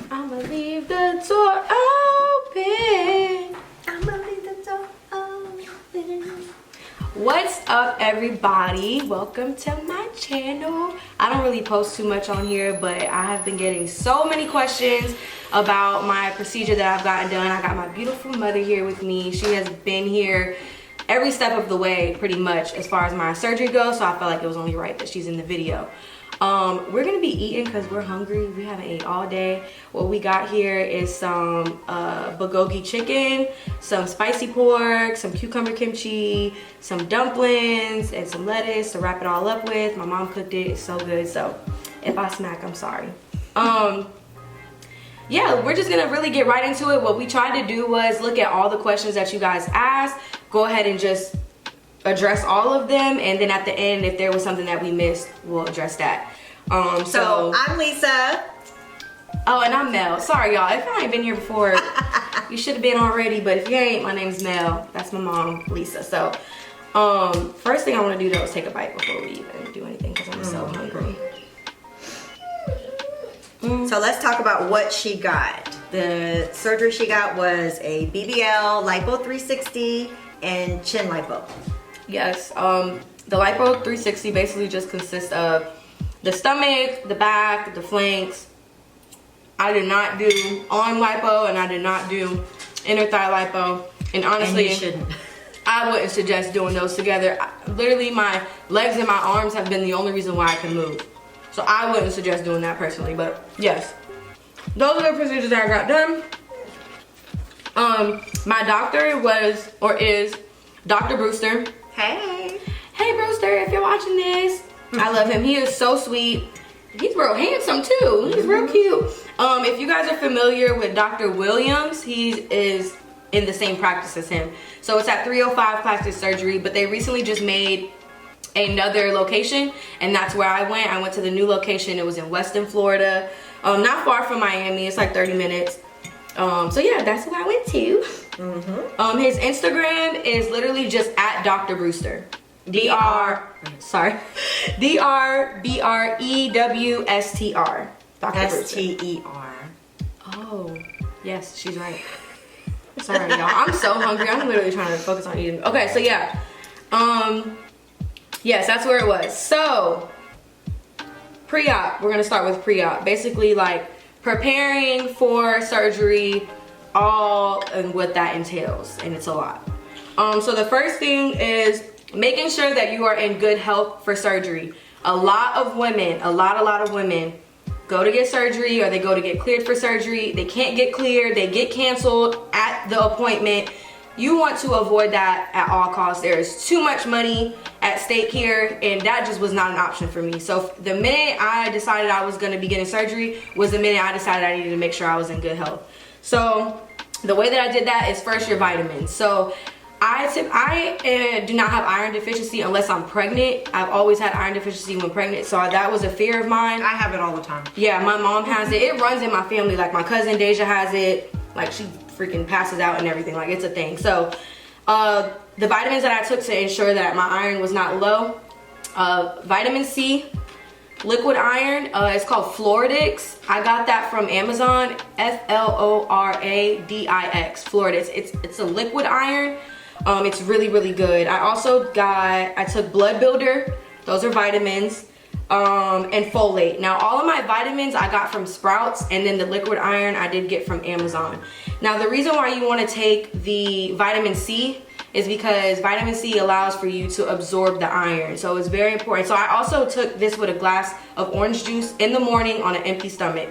I'ma leave the door open. I'ma leave the door open. What's up, everybody? Welcome to my channel. I don't really post too much on here, but I have been getting so many questions about my procedure that I've gotten done. I got my beautiful mother here with me. She has been here every step of the way, pretty much, as far as my surgery goes, so I felt like it was only right that she's in the video. We're gonna be eating because we're hungry. We haven't ate all day. What we got here is some bulgogi chicken, some spicy pork, some cucumber kimchi, some dumplings, and some lettuce to wrap it all up with. My mom cooked it. It's so good. So if I smack, I'm sorry. Yeah, we're just gonna really get right into it. What we tried to do was look at all the questions that you guys asked, go ahead and just address all of them, and then at the end, if there was something that we missed, we'll address that. So I'm Lisa. Oh, and I'm Mel. Sorry, y'all. If I ain't been here before, you should have been already, but if you ain't, my name's Mel. That's my mom, Lisa. So first thing I want to do though is take a bite before we even do anything because I'm so hungry. So let's talk about what she got. The surgery she got was a BBL Lipo 360 and chin lipo. Yes, the Lipo 360 basically just consists of the stomach, the back, the flanks. I did not do arm lipo and I did not do inner thigh lipo. And honestly, And you shouldn't. I wouldn't suggest doing those together. Literally, my legs and my arms have been the only reason why I can move. So I wouldn't suggest doing that personally, but yes. Those are the procedures that I got done. My doctor was, or is, Dr. Brewster. Hey. Hey Brewster, if you're watching this, I love him. He is so sweet. He's real handsome too. He's real cute. If you guys are familiar with Dr. Williams, he is in the same practice as him. So it's at 305 Plastic Surgery, but they recently just made another location, and that's where I went. I went to the new location. It was in Weston, Florida. Not far from Miami. It's like 30 minutes. So yeah, that's who I went to. His Instagram is literally just at Dr. Brewster. D-R-B-R-E-W-S-T-R. Dr. Brewster. S-T-E-R. Oh, yes, she's right. Sorry, y'all. I'm so hungry. I'm literally trying to focus on eating. Okay, so yeah. Yes, that's where it was. So, pre-op. We're going to start with pre-op. Basically, like, preparing for surgery, all and what that entails, and it's a lot. So the first thing is making sure that you are in good health for surgery. A lot of women go to get surgery, or they go to get cleared for surgery. They can't get cleared, they get canceled at the appointment. You want to avoid that at all costs. There is too much money at stake here, and that just was not an option for me. So the minute I decided I was going to be getting surgery was the minute I decided I needed to make sure I was in good health. So the way that I did that is first your vitamins. So I do not have iron deficiency unless I'm pregnant. I've always had iron deficiency when pregnant, so that was a fear of mine. I have it all the time. Yeah, my mom has it. It runs in my family. Like my cousin Deja has it. Like she freaking passes out and everything. Like it's a thing. So the vitamins that I took to ensure that my iron was not low, vitamin C, liquid iron, it's called Floradix. I got that from Amazon. Floradix, Floradix. It's a liquid iron. It's really, really good. I took blood builder. Those are vitamins. And folate. Now all of my vitamins I got from Sprouts, and then the liquid iron I did get from Amazon. Now the reason why you want to take the vitamin C is because vitamin C allows for you to absorb the iron, so it's very important. So I also took this with a glass of orange juice in the morning on an empty stomach.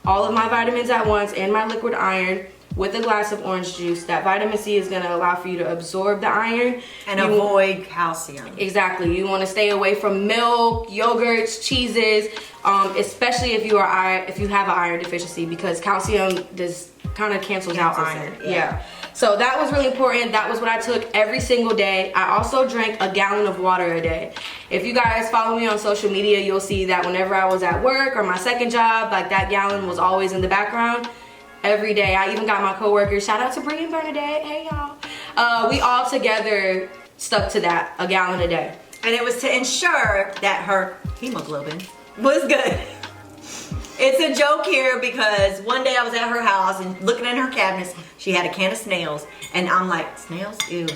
All of my vitamins at once and my liquid iron with a glass of orange juice. That vitamin C is going to allow for you to absorb the iron and avoid calcium. Exactly. You want to stay away from milk, yogurts, cheeses, especially if you have an iron deficiency, because calcium just kind of cancels out iron. Yeah. So that was really important. That was what I took every single day. I also drank a gallon of water a day. If you guys follow me on social media, you'll see that whenever I was at work or my second job, like that gallon was always in the background. Every day. I even got my coworkers, shout out to Bree and Bernadette, hey y'all. We all together stuck to that, a gallon a day. And it was to ensure that her hemoglobin was good. It's a joke here because one day I was at her house and looking in her cabinets, she had a can of snails, and I'm like, snails? Ew.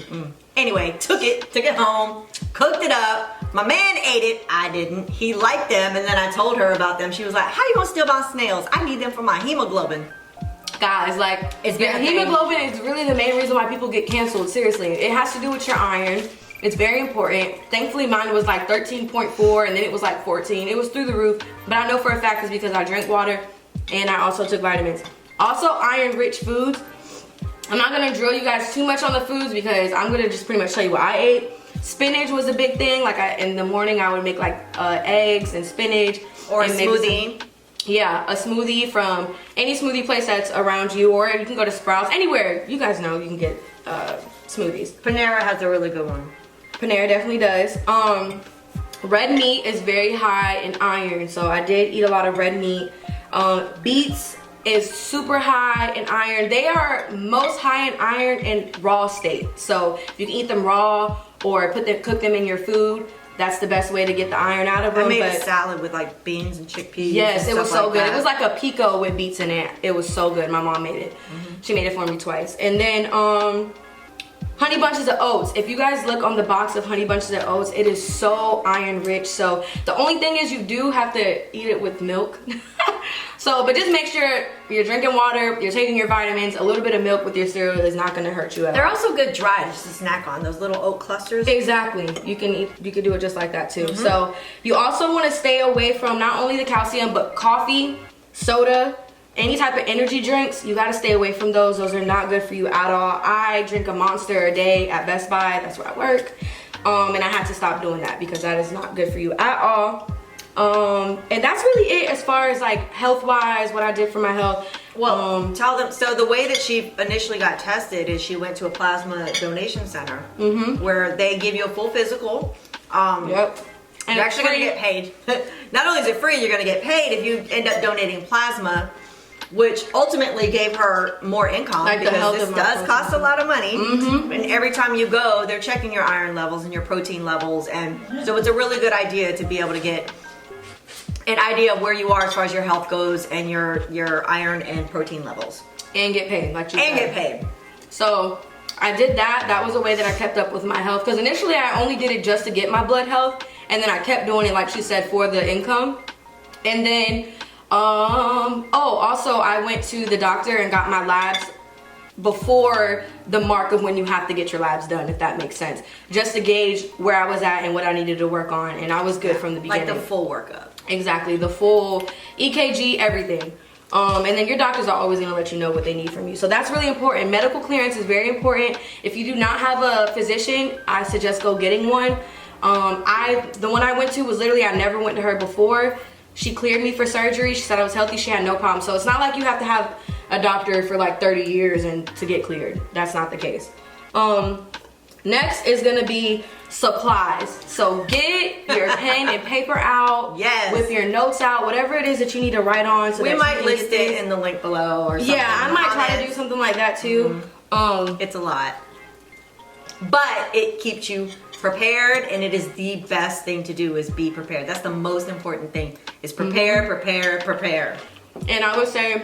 Anyway, took it home, cooked it up. My man ate it. I didn't. He liked them, and then I told her about them. She was like, how you gonna steal my snails? I need them for my hemoglobin. Guys, like, hemoglobin is really the main reason why people get canceled. Seriously, it has to do with your iron. It's very important. Thankfully, mine was like 13.4, and then it was like 14. It was through the roof, but I know for a fact it's because I drank water, and I also took vitamins. Also, iron-rich foods. I'm not gonna drill you guys too much on the foods because I'm gonna just pretty much tell you what I ate. Spinach was a big thing. Like, in the morning, I would make like eggs and spinach. Or a smoothie. Yeah, a smoothie from any smoothie place that's around you, or you can go to Sprouts, anywhere. You guys know you can get smoothies. Panera has a really good one. Panera definitely does. Red meat is very high in iron, so I did eat a lot of red meat. Beets is super high in iron. They are most high in iron in raw state. So if you can eat them raw or cook them in your food, that's the best way to get the iron out of them. I made a salad with like beans and chickpeas. Yes, it was so good. That. It was like a pico with beets in it. It was so good. My mom made it. She made it for me twice. And then honey bunches of oats. If you guys look on the box of honey bunches of oats, it is so iron rich. So the only thing is you do have to eat it with milk. But just make sure you're drinking water, you're taking your vitamins. A little bit of milk with your cereal is not gonna hurt you at all. They're also good dry, just to snack on, those little oat clusters. Exactly. You can do it just like that too. So you also want to stay away from not only the calcium, but coffee, soda, any type of energy drinks. You got to stay away from those. Those are not good for you at all. I drink a Monster a day at Best Buy. That's where I work. And I had to stop doing that because that is not good for you at all. And that's really it as far as like health wise, what I did for my health. Well, tell them. So the way that she initially got tested is she went to a plasma donation center where they give you a full physical. Yep. And you're actually going to get paid. Not only is it free, you're going to get paid if you end up donating plasma, which ultimately gave her more income, like, because this does cost a lot of money. And every time you go, they're checking your iron levels and your protein levels, and so it's a really good idea to be able to get an idea of where you are as far as your health goes and your iron and protein levels. And get paid, like you said. And get paid. So I did that. That was a way that I kept up with my health. Because initially I only did it just to get my blood health. And then I kept doing it, like she said, for the income. And then, also I went to the doctor and got my labs before the mark of when you have to get your labs done, if that makes sense. Just to gauge where I was at and what I needed to work on. And I was good from the beginning. Like the full workup. Exactly, the full EKG, everything. And then your doctors are always going to let you know what they need from you. So that's really important. Medical clearance is very important. If you do not have a physician, I suggest go getting one. The one I went to was literally, I never went to her before. She cleared me for surgery. She said I was healthy. She had no problem. So it's not like you have to have a doctor for like 30 years and to get cleared. That's not the case. Next is going to be supplies. So get your pen and paper out. Yes. With your notes out, whatever it is that you need to write on. So we might list it in the link below or something. Yeah, I might try to do something like that too. It's a lot. But it keeps you prepared, and it is the best thing to do is be prepared. That's the most important thing, is prepare, prepare. And I would say,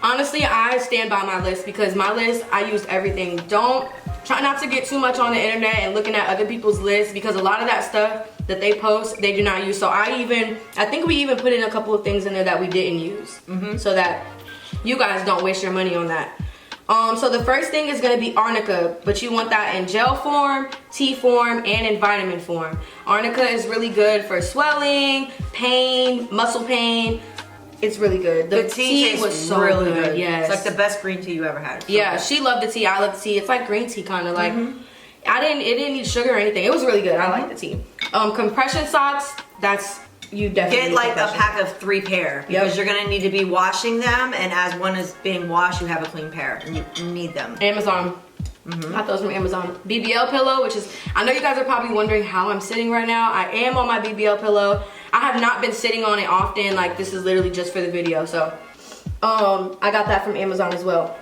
honestly, I stand by my list because my list, I use everything. Try not to get too much on the internet and looking at other people's lists, because a lot of that stuff that they post, they do not use. So I think we even put in a couple of things in there that we didn't use, so that you guys don't waste your money on that. So the first thing is gonna be Arnica, but you want that in gel form, tea form, and in vitamin form. Arnica is really good for swelling, pain, muscle pain. It's really good. The tea was so really good. Yes. It's like the best green tea you ever had. Yeah, she loved the tea. I love the tea. It's like green tea kind of like. It didn't need sugar or anything. It was really good. I like the tea. Compression socks, you definitely get like a pack of 3 pair, because you're gonna need to be washing them, and as one is being washed, you have a clean pair, and you need them. Amazon. Got those from Amazon. BBL Pillow, which is, I know you guys are probably wondering how I'm sitting right now. I am on my BBL Pillow. I have not been sitting on it often. Like, this is literally just for the video. So I got that from Amazon as well.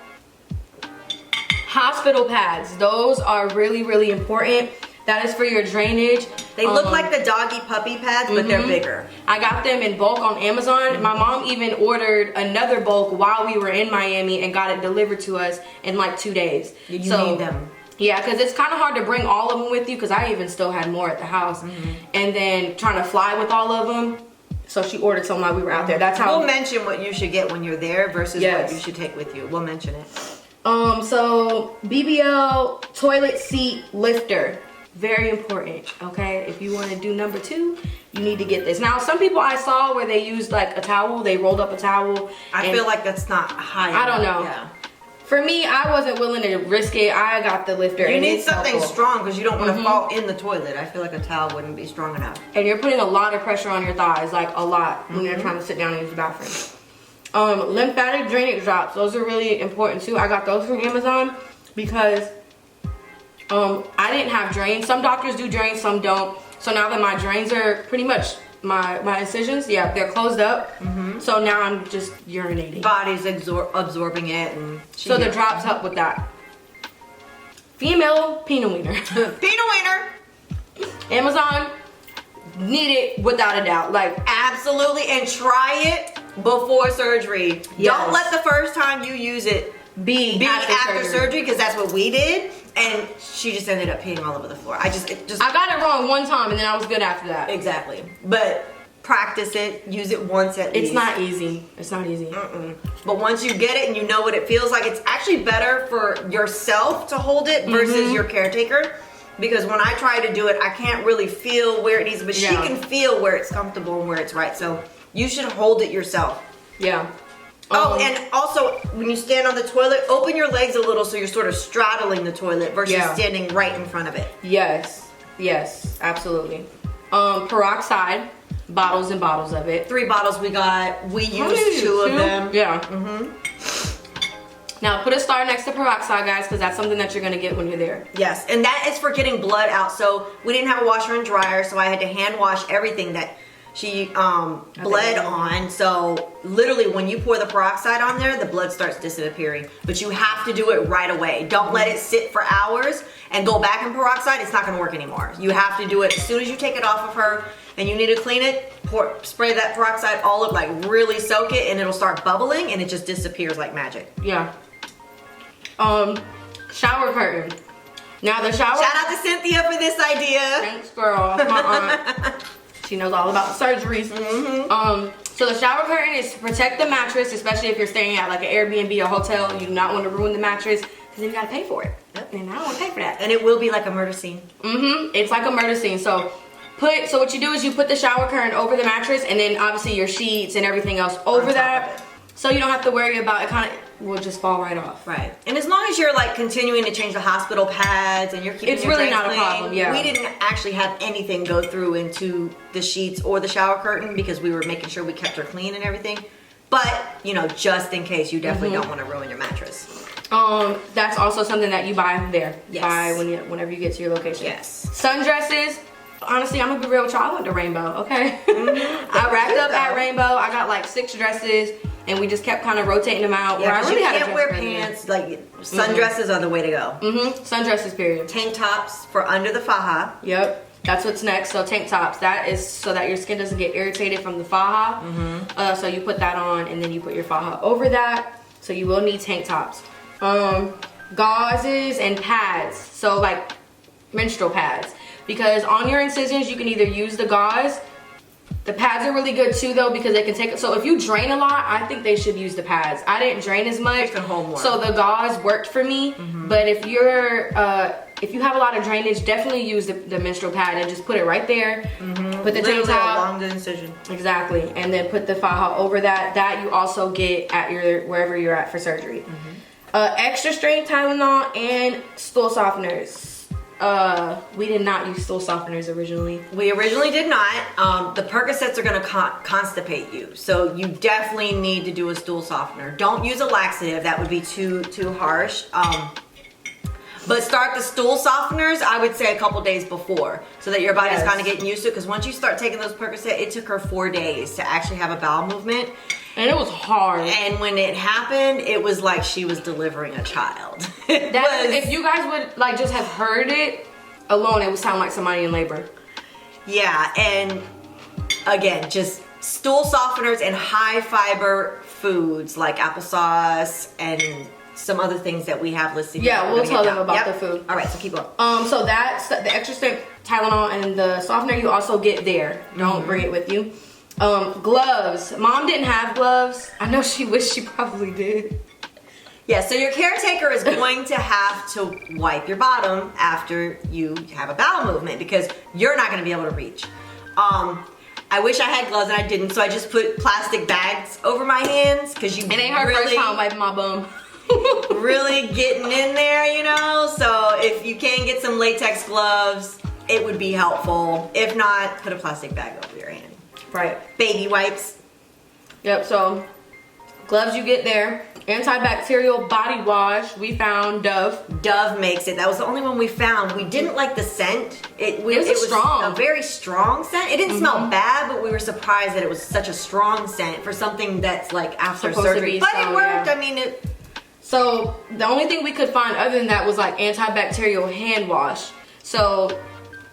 Hospital pads, those are really, really important. That is for your drainage. They look like the doggy puppy pads, but they're bigger. I got them in bulk on Amazon. My mom even ordered another bulk while we were in Miami and got it delivered to us in like 2 days. You need them. Yeah, because it's kind of hard to bring all of them with you because I even still had more at the house. And then trying to fly with all of them. So she ordered some while we were out there. That's how. We'll mention what you should get when you're there versus what you should take with you. We'll mention it. So BBL toilet seat lifter. Very important, okay? If you want to do number 2, you need to get this. Now, some people I saw where they used like a towel, they rolled up a towel. I feel like that's not high enough. I don't know. Yeah. For me, I wasn't willing to risk it. I got the lifter. You need something strong because you don't want to fall in the toilet. I feel like a towel wouldn't be strong enough. And you're putting a lot of pressure on your thighs, like a lot, when you're trying to sit down and use the bathroom. Lymphatic drainage drops. Those are really important too. I got those from Amazon because I didn't have drains. Some doctors do drains, some don't. So now that my drains are pretty much my incisions, they're closed up. So now I'm just urinating. Body's absorbing it, and so the drops help with that. Female Peener Weener. Peener Weener. Amazon, need it without a doubt. Like absolutely, and try it before surgery. Don't let the first time you use it be after surgery because that's what we did. And she just ended up peeing all over the floor. I got it wrong one time and then I was good after that. Exactly. But practice it. Use it once at least. It's not easy. It's not easy. But once you get it and you know what it feels like, it's actually better for yourself to hold it versus your caretaker. Because when I try to do it, I can't really feel where it needs, but she can feel where it's comfortable and where it's right. So you should hold it yourself. Yeah. Oh, and also when you stand on the toilet, open your legs a little so you're sort of straddling the toilet versus standing right in front of it. Yes, absolutely. Peroxide, bottles and bottles of it. 3 bottles we got. We used 2 of them. Yeah. Now put a star next to peroxide, guys, because that's something that you're gonna get when you're there. Yes, and that is for getting blood out. So we didn't have a washer and dryer, so I had to hand wash everything that she bled on. So literally when you pour the peroxide on there, the blood starts disappearing. But you have to do it right away. Don't let it sit for hours and go back in peroxide. It's not gonna work anymore. You have to do it as soon as you take it off of her and you need to clean it, spray that peroxide all up, like really soak it, and it'll start bubbling and it just disappears like magic. Yeah. Shower curtain. Now the shower. Shout out to Cynthia for this idea. Thanks, girl. My aunt. She knows all about surgeries. So the shower curtain is to protect the mattress, especially if you're staying at like an Airbnb or hotel. You do not want to ruin the mattress because then you gotta pay for it. And I don't want to pay for that. And it will be like a murder scene. It's like a murder scene. So what you do is you put the shower curtain over the mattress, and then obviously your sheets and everything else over that. So you don't have to worry about it. Kind of will just fall right off. Right. And as long as you're like continuing to change the hospital pads and you're keeping it's your really not clean, a problem. Yeah. We didn't actually have anything go through into the sheets or the shower curtain because we were making sure we kept her clean and everything. But you know, just in case, you definitely don't want to ruin your mattress. That's also something that you buy there. Yes. Buy whenever you get to your location. Yes. Sundresses. Honestly, I'm gonna be real with y'all. I went to Rainbow. Okay. I racked up at Rainbow. I got like 6 dresses. And we just kept kind of rotating them out. Yeah, I really you can't wear pants. Like sundresses are the way to go. Sundresses, period. Tank tops for under the faja. Yep, that's what's next. So tank tops. That is so that your skin doesn't get irritated from the faja. So you put that on, and then you put your faja over that. So you will need tank tops. Gauzes and pads. So like menstrual pads, because on your incisions you can either use the gauze. The pads are really good too though because they can take, so if you drain a lot, I think they should use the pads. I didn't drain as much, can hold more. So the gauze worked for me. But if you have a lot of drainage, definitely use the menstrual pad and just put it right there. Put the tank top along the incision. Exactly, and then put the faja over that. That you also get at your wherever you're at for surgery. Extra strength Tylenol and stool softeners. We did not use stool softeners originally. We originally did not. The Percocets are going to constipate you, so you definitely need to do a stool softener. Don't use a laxative; that would be too harsh. But start the stool softeners, I would say a couple days before, so that your body's kind of getting used to it. Because once you start taking those Percocet, it took her 4 days to actually have a bowel movement. And it was hard. And when it happened, it was like she was delivering a child. If you guys would like just have heard it alone, it would sound like somebody in labor. Yeah, and again, just stool softeners and high fiber foods like applesauce and some other things that we have listed here. Yeah, we'll tell them about the food. All right, so keep going. So that's the extra strength Tylenol and the softener you also get there. Don't bring it with you. Gloves. Mom didn't have gloves. I know she wished she probably did. Yeah, so your caretaker is going to have to wipe your bottom after you have a bowel movement because you're not going to be able to reach. I wish I had gloves and I didn't, so I just put plastic bags over my hands because you. It ain't her first time wiping my bum. Really getting in there, you know. So if you can get some latex gloves, it would be helpful. If not, put a plastic bag over your hand. Right. Baby wipes. Yep. So gloves you get there. Antibacterial body wash. We found Dove. Dove makes it. That was the only one we found. We didn't like the scent. It was strong. A very strong scent. It didn't smell bad, but we were surprised that it was such a strong scent for something that's like after surgery. But it worked. Yeah. I mean, it. So the only thing we could find other than that was like antibacterial hand wash. So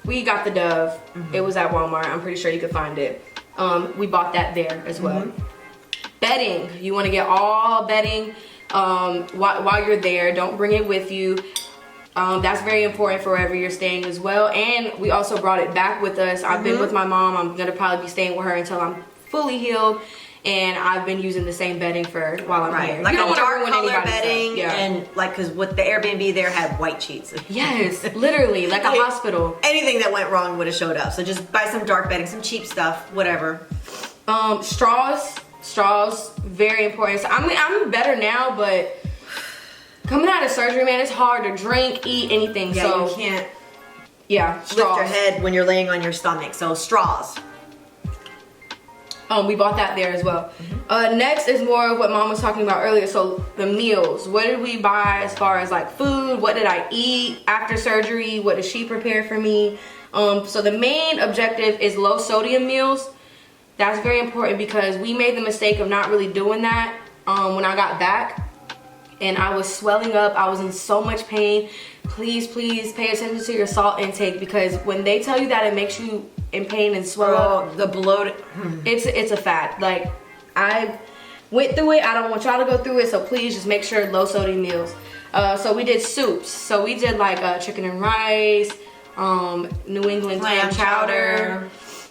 we got the Dove. It was at Walmart. I'm pretty sure you could find it. We bought that there as well. Bedding. You want to get all bedding while you're there. Don't bring it with you. That's very important for wherever you're staying as well. And we also brought it back with us. I've been with my mom. I'm going to probably be staying with her until I'm fully healed. And I've been using the same bedding for while I'm here. Like you don't a dark color anybody's bedding, stuff. and like because with the Airbnb there had white sheets. Yes, literally like a hospital. Anything that went wrong would have showed up. So just buy some dark bedding, some cheap stuff, whatever. Straws, very important. So, I mean, I'm better now, but coming out of surgery, man, it's hard to drink, eat, anything. Yeah, so you can't. Yeah, straws. Lift your head when you're laying on your stomach. So straws. We bought that there as well. Next is more of what Mom was talking about earlier. So the meals. What did we buy as far as like food? What did I eat after surgery? What did she prepare for me? So the main objective is low sodium meals. That's very important because we made the mistake of not really doing that when I got back. And I was swelling up. I was in so much pain. Please pay attention to your salt intake because when they tell you that it makes you in pain and swell up, the bloated. It's a fact. Like I went through it. I don't want y'all to go through it. So please just make sure low sodium meals. So we did soups. So we did like chicken and rice, New England clam chowder.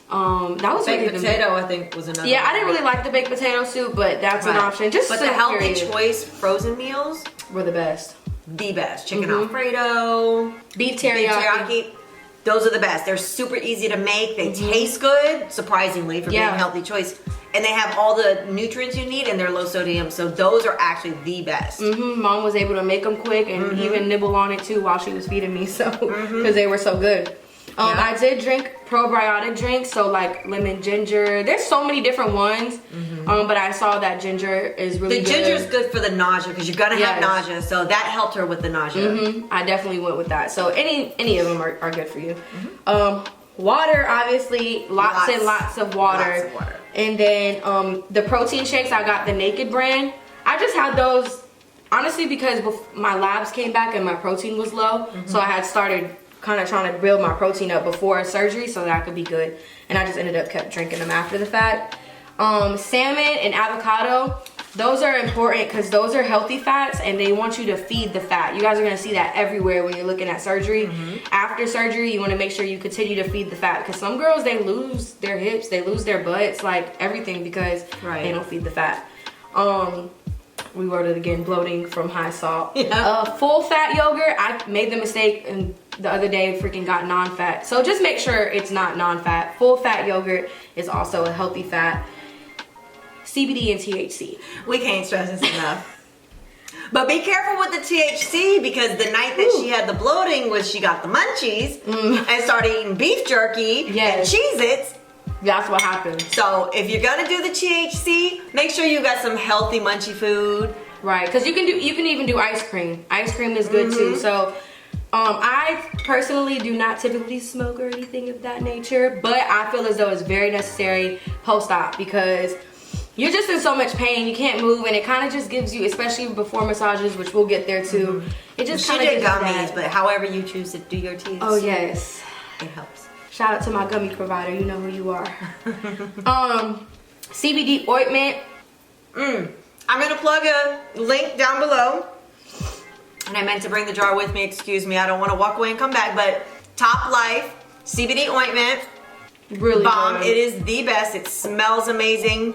That was baked potato. I think was another. Yeah, I didn't really like the baked potato soup, but that's an option. Just but the healthy choice frozen meals were the best. The best. Chicken Alfredo, beef teriyaki. Those are the best. They're super easy to make. They taste good, surprisingly, for being a healthy choice. And they have all the nutrients you need, and they're low sodium. So those are actually the best. Mom was able to make them quick and even nibble on it too while she was feeding me. So because they were so good. I did drink probiotic drinks, so like lemon ginger. There's so many different ones, but I saw that ginger is really good. The ginger is good for the nausea because you're gonna have nausea, so that helped her with the nausea. I definitely went with that. So any of them are good for you. Water, obviously, lots and lots of water. And then the protein shakes, I got the Naked brand. I just had those honestly because my labs came back and my protein was low, so I had started kind of trying to build my protein up before surgery so that I could be good, and I just ended up kept drinking them after the fact. Salmon and avocado, those are important because those are healthy fats and they want you to feed the fat. You guys are going to see that everywhere when you're looking at surgery. After surgery, you want to make sure you continue to feed the fat because some girls, they lose their hips, they lose their butts, like everything because they don't feed the fat. We wrote it again, bloating from high salt. Full fat yogurt, I made the mistake and the other day freaking got non-fat. So just make sure it's not non-fat. Full fat yogurt is also a healthy fat. CBD and THC. We can't stress this enough. But be careful with the THC because the night that she had the bloating was she got the munchies and started eating beef jerky and Cheez-Its. That's what happened. So if you're gonna do the THC, make sure you got some healthy munchy food. Right, because you can even do ice cream. Ice cream is good too. So I personally do not typically smoke or anything of that nature, but I feel as though it's very necessary post-op because you're just in so much pain, you can't move, and it kind of just gives you, especially before massages, which we'll get there too. It just kind of gives gummies, but however you choose to do your teeth. Oh yes, it helps. Shout out to my gummy provider. You know who you are. CBD ointment. I'm going to plug a link down below. And I meant to bring the jar with me. Excuse me. I don't want to walk away and come back. But Top Life CBD ointment. Really bomb. good. It is the best. It smells amazing.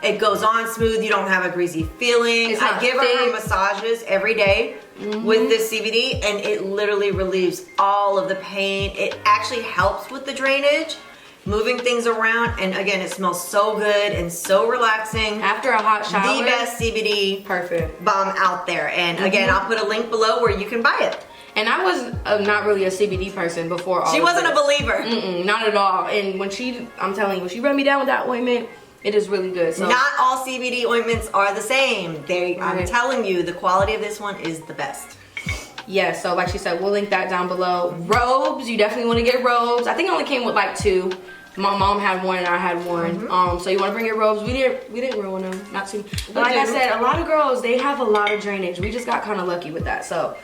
It goes on smooth. You don't have a greasy feeling. I give her massages every day with this CBD, and it literally relieves all of the pain. It actually helps with the drainage, moving things around, and again, it smells so good and so relaxing. After a hot shower. The best CBD perfect bomb out there. And again, I'll put a link below where you can buy it. And I was not really a CBD person before all She wasn't a believer. Not at all. And when I'm telling you, when she rubbed me down with that ointment, it is really good. So not all CBD ointments are the same. I'm telling you, the quality of this one is the best. Yeah, so like she said, we'll link that down below. Robes, you definitely want to get robes. I think it only came with like 2. My mom had one and I had one. So you want to bring your robes. We didn't ruin them, not too. But like I said, a lot of girls, they have a lot of drainage. We just got kind of lucky with that. So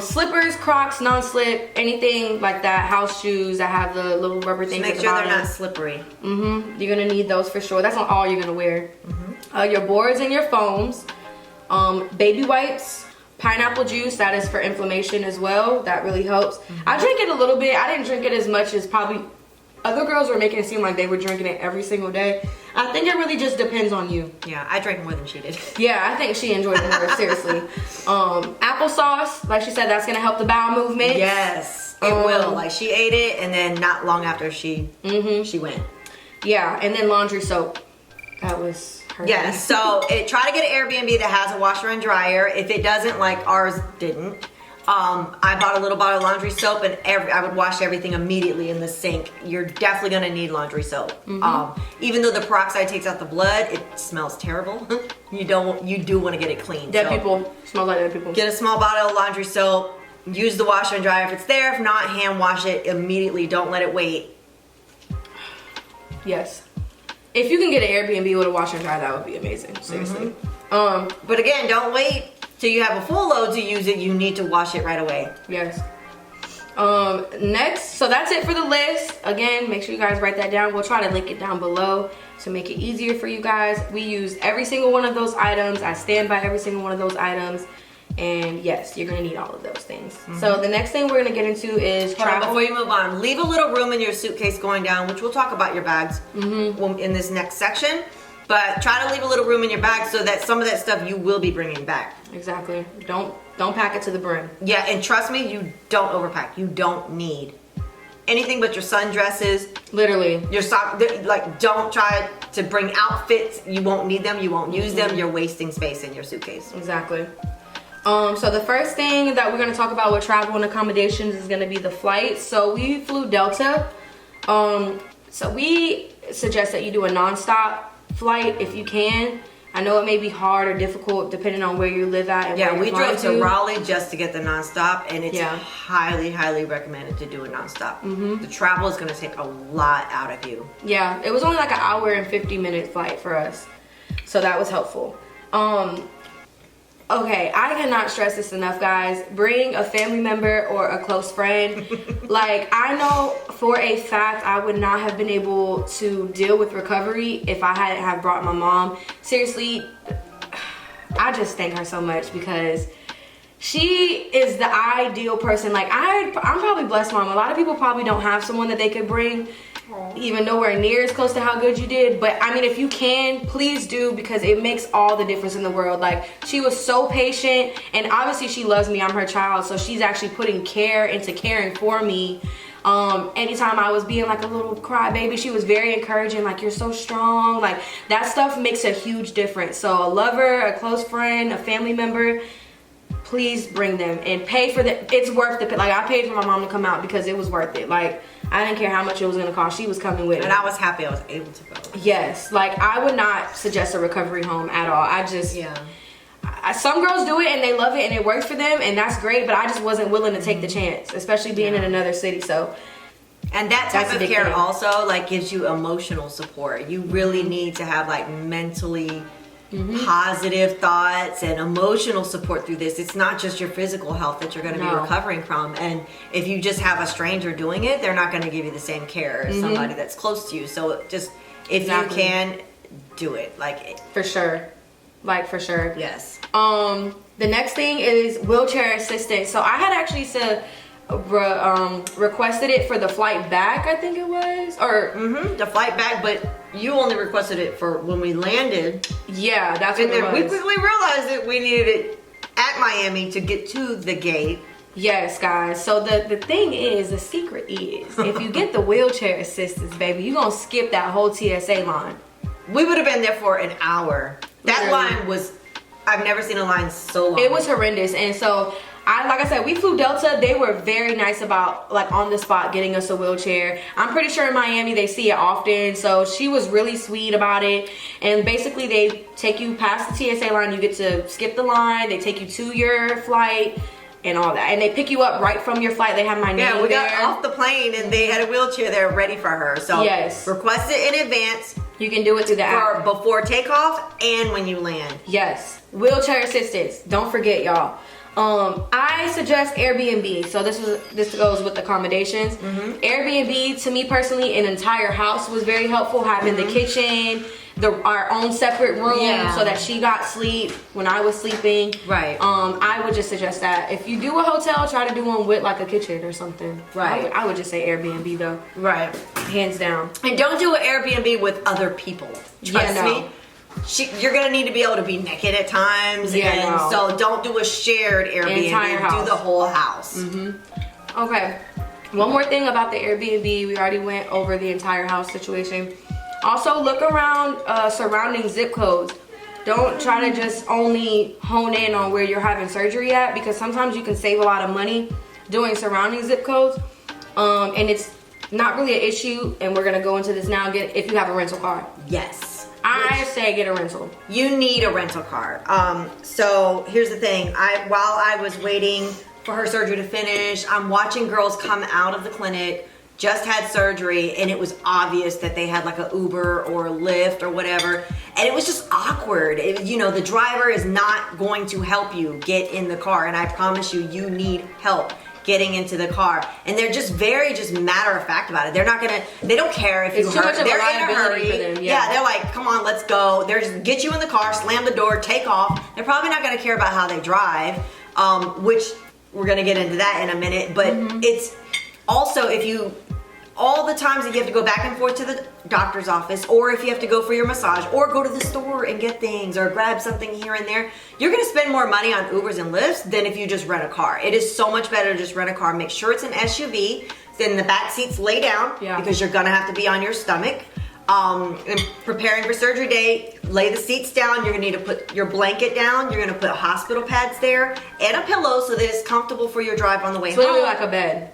slippers, Crocs, non-slip, anything like that, house shoes that have the little rubber things at the bottom. Make sure they're not slippery. You're gonna need those for sure. That's not all you're gonna wear. Your boards and your foams, baby wipes, pineapple juice, that is for inflammation as well. That really helps. I drink it a little bit. I didn't drink it as much as probably other girls were making it seem like they were drinking it every single day. I think it really just depends on you. Yeah, I drank more than she did. Yeah, I think she enjoyed it more, seriously. Applesauce, like she said, that's gonna help the bowel movement. Yes, it will. Like she ate it, and then not long after she went. Yeah, and then laundry soap. That was her. Yeah, so try to get an Airbnb that has a washer and dryer. If it doesn't, like ours didn't. I bought a little bottle of laundry soap, and I would wash everything immediately in the sink. You're definitely gonna need laundry soap. Even though the peroxide takes out the blood, it smells terrible. You do want to get it clean. Dead people smell like dead people. Get a small bottle of laundry soap. Use the washer and dryer if it's there. If not, hand wash it immediately. Don't let it wait. Yes. If you can get an Airbnb with a washer and dryer, that would be amazing. Seriously. But again, don't wait till you have a full load to use it. You need to wash it right away. Yes. Next, so that's it for the list. Again, make sure you guys write that down. We'll try to link it down below to make it easier for you guys. We use every single one of those items. I stand by every single one of those items. And yes, you're gonna need all of those things. So the next thing we're gonna get into is travel. Before you move on, leave a little room in your suitcase going down, which we'll talk about your bags in this next section. But try to leave a little room in your bag so that some of that stuff you will be bringing back. Exactly. Don't pack it to the brim. Yeah, and trust me, you don't overpack. You don't need anything but your sundresses. Literally. Your sock. Like, don't try to bring outfits. You won't need them. You won't use them. You're wasting space in your suitcase. Exactly. So the first thing that we're going to talk about with travel and accommodations is going to be the flight. So we flew Delta. So we suggest that you do a non-stop flight if you can. I know it may be hard or difficult depending on where you live at. And yeah, we drove to Raleigh just to get the non-stop, and it's highly, highly recommended to do a non-stop. The travel is going to take a lot out of you. Yeah, it was only like an hour and 50-minute flight for us, so that was helpful. Okay, I cannot stress this enough, guys. Bring a family member or a close friend. Like, I know for a fact I would not have been able to deal with recovery if I hadn't have brought my mom. Seriously, I just thank her so much because she is the ideal person. Like, I'm probably blessed, Mom. A lot of people probably don't have someone that they could bring even nowhere near as close to how good you did. But I mean, if you can, please do, because it makes all the difference in the world. Like, she was so patient, and obviously she loves me. I'm her child, so she's actually putting care into caring for me. Anytime I was being like a little crybaby, she was very encouraging, like, you're so strong. Like, that stuff makes a huge difference. So a lover, a close friend, a family member, please bring them and pay for the, it's worth it. Like, I paid for my mom to come out because it was worth it. Like, I didn't care how much it was gonna cost. She was coming with me. And I was happy I was able to go. Yes, like, I would not suggest a recovery home at all. I just, some girls do it and they love it and it works for them, and that's great, but I just wasn't willing to take the chance, especially being in another city. So, and that type of care also, like, gives you emotional support. You really need to have, like, mentally positive thoughts and emotional support through this. It's not just your physical health that you're going to be recovering from. And if you just have a stranger doing it, they're not going to give you the same care as somebody that's close to you. So just, if you can, do it. Like, for sure. Like, for sure. Yes. The next thing is wheelchair assistance. So I had actually requested it for the flight back, I think it was, or the flight back, but you only requested it for when we landed. Yeah, that's what it was. And then we quickly realized that we needed it at Miami to get to the gate. Yes, guys. So the thing is, the secret is, if you get the wheelchair assistance, baby, you're gonna skip that whole TSA line. We would have been there for an hour. That line was, I've never seen a line so long. It was horrendous. And so like I said, we flew Delta. They were very nice about, like, on the spot getting us a wheelchair. I'm pretty sure in Miami they see it often. So she was really sweet about it. And basically they take you past the TSA line. You get to skip the line. They take you to your flight and all that. And they pick you up right from your flight. They have my name there. Yeah, we got off the plane and they had a wheelchair there ready for her. So yes, request it in advance. You can do it through the app. Before takeoff and when you land. Yes. Wheelchair assistance. Don't forget, y'all. I suggest Airbnb. So this goes with accommodations. Airbnb, to me personally, an entire house was very helpful. Having the kitchen, our own separate room, so that she got sleep when I was sleeping. Right. I would just suggest that. If you do a hotel, try to do one with like a kitchen or something. Right. I would just say Airbnb though. Right. Hands down. And don't do an Airbnb with other people. Trust me. You're gonna need to be able to be naked at times, so don't do a shared Airbnb. Entire house. Do the whole house. Okay. One more thing about the Airbnb. We already went over the entire house situation. Also, look around surrounding zip codes. Don't try to just only hone in on where you're having surgery at, because sometimes you can save a lot of money doing surrounding zip codes, and it's not really an issue. And we're gonna go into this now. If you have a rental car. Yes. I say get a rental. You need a rental car. So here's the thing. While I was waiting for her surgery to finish, I'm watching girls come out of the clinic, just had surgery, and it was obvious that they had like a Uber or a Lyft or whatever, and it was just awkward. The driver is not going to help you get in the car, and I promise you, you need help getting into the car. And they're just very matter of fact about it. They don't care if you hurt. They're in a hurry. For them, yeah, they're like, come on, let's go. They're just get you in the car, slam the door, take off. They're probably not gonna care about how they drive, which we're gonna get into that in a minute. But it's also, all the times that you have to go back and forth to the doctor's office, or if you have to go for your massage, or go to the store and get things, or grab something here and there, you're gonna spend more money on Ubers and Lyfts than if you just rent a car. It is so much better to just rent a car. Make sure it's an SUV, then the back seats lay down, because you're gonna have to be on your stomach. And preparing for surgery day, lay the seats down. You're gonna need to put your blanket down. You're gonna put hospital pads there and a pillow so that it's comfortable for your drive on the way home. It's literally like a bed.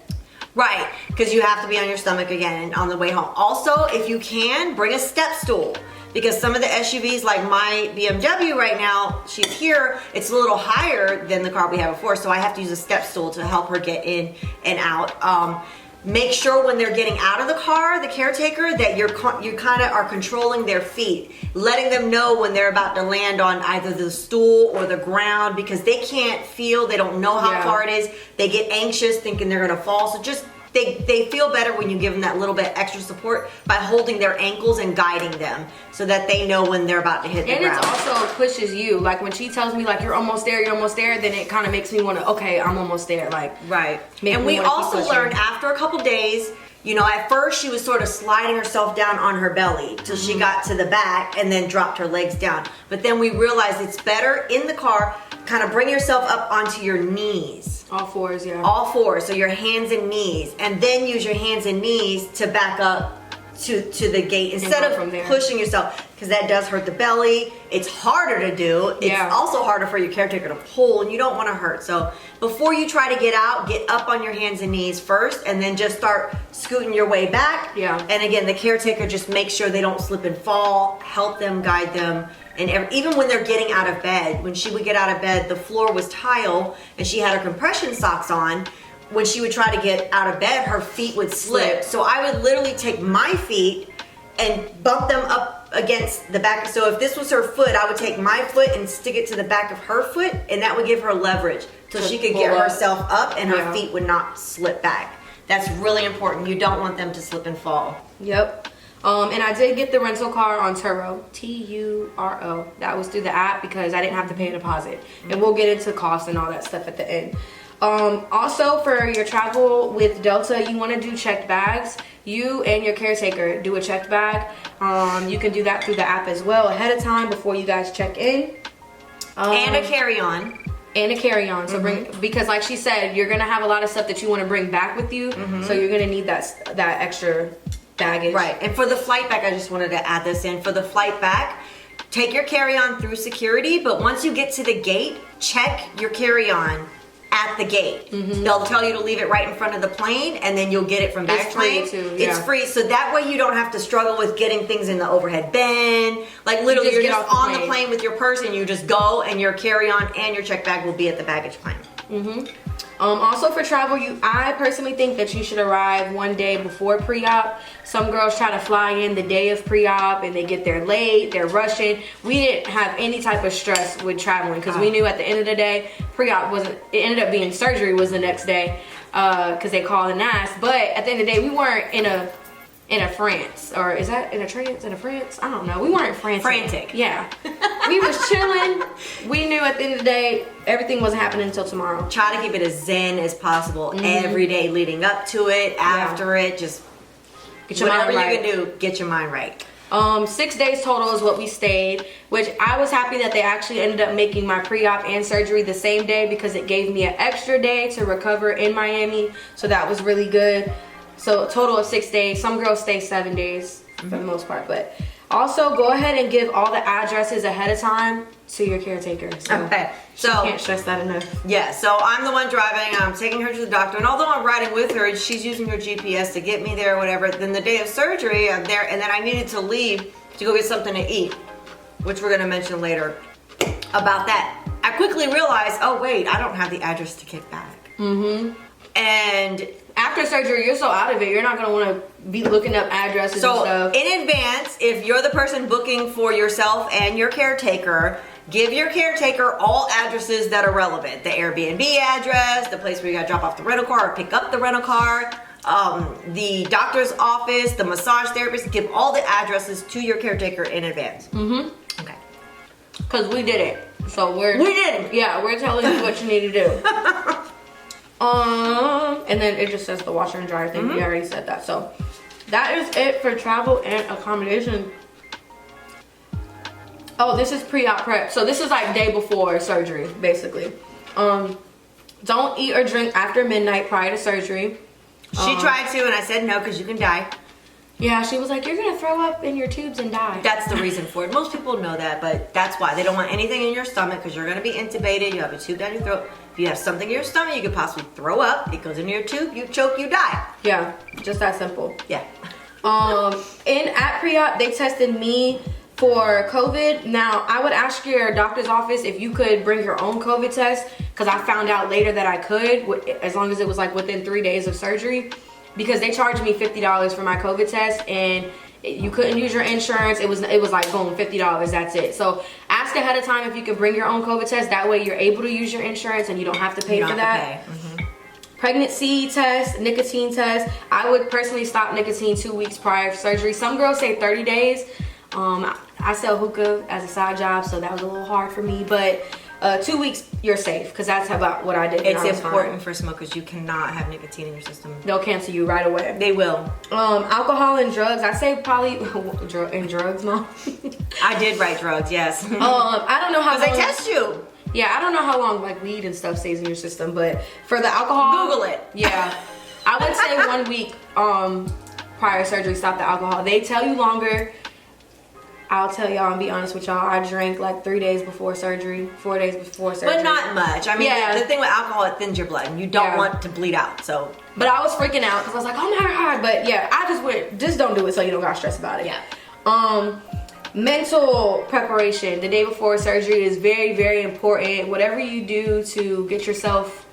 Right, because you have to be on your stomach again on the way home. Also, if you can, bring a step stool, because some of the SUVs, like my BMW right now, she's here, it's a little higher than the car we had before, so I have to use a step stool to help her get in and out. Make sure when they're getting out of the car, the caretaker, that you kind of are controlling their feet, letting them know when they're about to land on either the stool or the ground, because they can't feel, they don't know how far it is. They get anxious thinking they're gonna fall. So just, they feel better when you give them that little bit extra support by holding their ankles and guiding them so that they know when they're about to hit the ground. And it also pushes you. Like when she tells me like, you're almost there, then it kind of makes me want to, okay, I'm almost there. Like, right. And we also learned after a couple days, at first she was sort of sliding herself down on her belly till she got to the back and then dropped her legs down. But then we realized it's better in the car, kind of bring yourself up onto your knees. All fours, yeah. All fours, so your hands and knees. And then use your hands and knees to back up to the gate instead of pushing yourself, because that does hurt the belly. It's harder to do. It's also harder for your caretaker to pull, and you don't want to hurt. So before you try to get out, get up on your hands and knees first, and then just start scooting your way back. Yeah. And again, the caretaker just makes sure they don't slip and fall, help them, guide them. And even when they're getting out of bed, when she would get out of bed, the floor was tile, and she had her compression socks on. When she would try to get out of bed, her feet would slip. So I would literally take my feet and bump them up up against the back. So if this was her foot, I would take my foot and stick it to the back of her foot, and that would give her leverage so she could get herself up and her feet would not slip back. That's really important. You don't want them to slip and fall. Yep. And I did get the rental car on Turo, T-U-R-O. That was through the app because I didn't have to pay a deposit. And we'll get into cost and all that stuff at the end. Also, for your travel with Delta, you want to do checked bags. You and your caretaker do a checked bag. You can do that through the app as well ahead of time before you guys check in. And a carry-on. And a carry-on. So because like she said, you're gonna have a lot of stuff that you want to bring back with you. So you're gonna need that extra baggage. Right. And for the flight back, I just wanted to add this in. For the flight back, take your carry-on through security, but once you get to the gate, check your carry-on at the gate. They'll tell you to leave it right in front of the plane, and then you'll get it from baggage claim. It's free, so that way you don't have to struggle with getting things in the overhead bin. Like literally, you're just on the plane with your purse, and you just go, and your carry-on and your check bag will be at the baggage claim. Also for travel, I personally think that you should arrive one day before pre-op. Some girls try to fly in the day of pre-op and they get there late, they're rushing. We didn't have any type of stress with traveling because we knew at the end of the day, pre-op wasn't, it ended up being surgery was the next day because they called and asked. But at the end of the day, we weren't in a France, or is that in a trance? In a France? I don't know. We weren't frantic. Yeah. We was chilling. We knew at the end of the day, everything wasn't happening until tomorrow. Try to keep it as zen as possible every day leading up to it, after it. Just get your mind right. Whatever you can do, get your mind right. 6 days total is what we stayed, which I was happy that they actually ended up making my pre-op and surgery the same day because it gave me an extra day to recover in Miami. So that was really good. So a total of 6 days. Some girls stay 7 days for the most part, but also go ahead and give all the addresses ahead of time to your caretaker. So can't stress that enough. Yeah, so I'm the one driving. I'm taking her to the doctor, and although I'm riding with her and she's using her GPS to get me there or whatever, then the day of surgery I'm there, and then I needed to leave to go get something to eat, which we're gonna mention later about that. I quickly realized, oh wait, I don't have the address to get back. And after surgery, you're so out of it, you're not going to want to be looking up addresses and stuff. In advance, if you're the person booking for yourself and your caretaker, give your caretaker all addresses that are relevant. The Airbnb address, the place where you got to drop off the rental car or pick up the rental car, the doctor's office, the massage therapist. Give all the addresses to your caretaker in advance. Okay. Because we did it. So we did. Yeah, we're telling you what you need to do. And then it just says the washer and dryer thing. We already said that. So that is it for travel and accommodation. Oh, this is pre-op prep. So this is like day before surgery, basically. Don't eat or drink after midnight prior to surgery. She tried to, and I said no because you can die. Yeah, she was like, you're gonna throw up in your tubes and die. That's the reason for it. Most people know that, but that's why. They don't want anything in your stomach because you're gonna be intubated. You have a tube down your throat. If you have something in your stomach, you could possibly throw up. It goes into your tube, you choke, you die. Yeah, just that simple. Yeah. At pre-op, they tested me for COVID. Now, I would ask your doctor's office if you could bring your own COVID test because I found out later that I could, as long as it was like within 3 days of surgery. Because they charged me $50 for my COVID test, and you couldn't use your insurance. It was like boom, $50. That's it. So ask ahead of time if you can bring your own COVID test. That way you're able to use your insurance and you don't have to pay for that. Pregnancy test, nicotine test. I would personally stop nicotine 2 weeks prior to surgery. Some girls say 30 days. I sell hookah as a side job, so that was a little hard for me, but 2 weeks you're safe because that's about what I did. It's important for smokers. You cannot have nicotine in your system. They'll cancel you right away. They will. Alcohol and drugs. I say probably and drugs, Mom. I did write drugs, yes. I don't know how. Because they test you. Yeah, I don't know how long like weed and stuff stays in your system, but for the alcohol, Google it. Yeah, I would say 1 week prior surgery, stop the alcohol. They tell you longer. I'll tell y'all and be honest with y'all, I drank like 3 days before surgery, 4 days before surgery. But not much. I mean, the thing with alcohol, it thins your blood and you don't want to bleed out, so. But I was freaking out because I was like, oh my God. But yeah, I just went, just don't do it so you don't got stressed about it. Yeah. Mental preparation the day before surgery is very, very important. Whatever you do to get yourself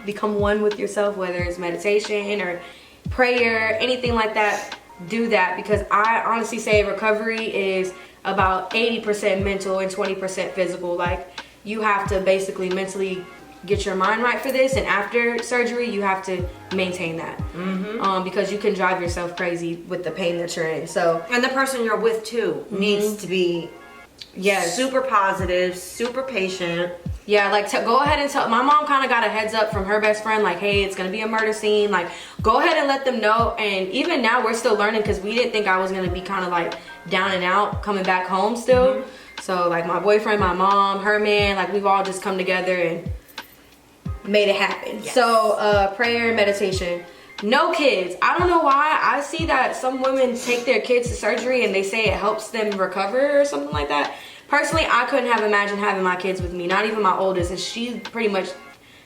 become one with yourself, whether it's meditation or prayer, anything like that, do that, because I honestly say recovery is about 80% mental and 20% physical. Like, you have to basically mentally get your mind right for this, and after surgery you have to maintain that. Because you can drive yourself crazy with the pain that you're in. So, and the person you're with too needs to be super positive, super patient. Yeah, like, go ahead and tell. My mom kind of got a heads up from her best friend, like, hey, it's gonna be a murder scene, like, go ahead and let them know. And even now we're still learning, because we didn't think I was gonna be kind of like down and out coming back home still. So like, my boyfriend, my mom, her man, like, we've all just come together and made it happen. So prayer, meditation. No kids. I don't know why. I see that some women take their kids to surgery and they say it helps them recover or something like that. Personally, I couldn't have imagined having my kids with me, not even my oldest, and she pretty much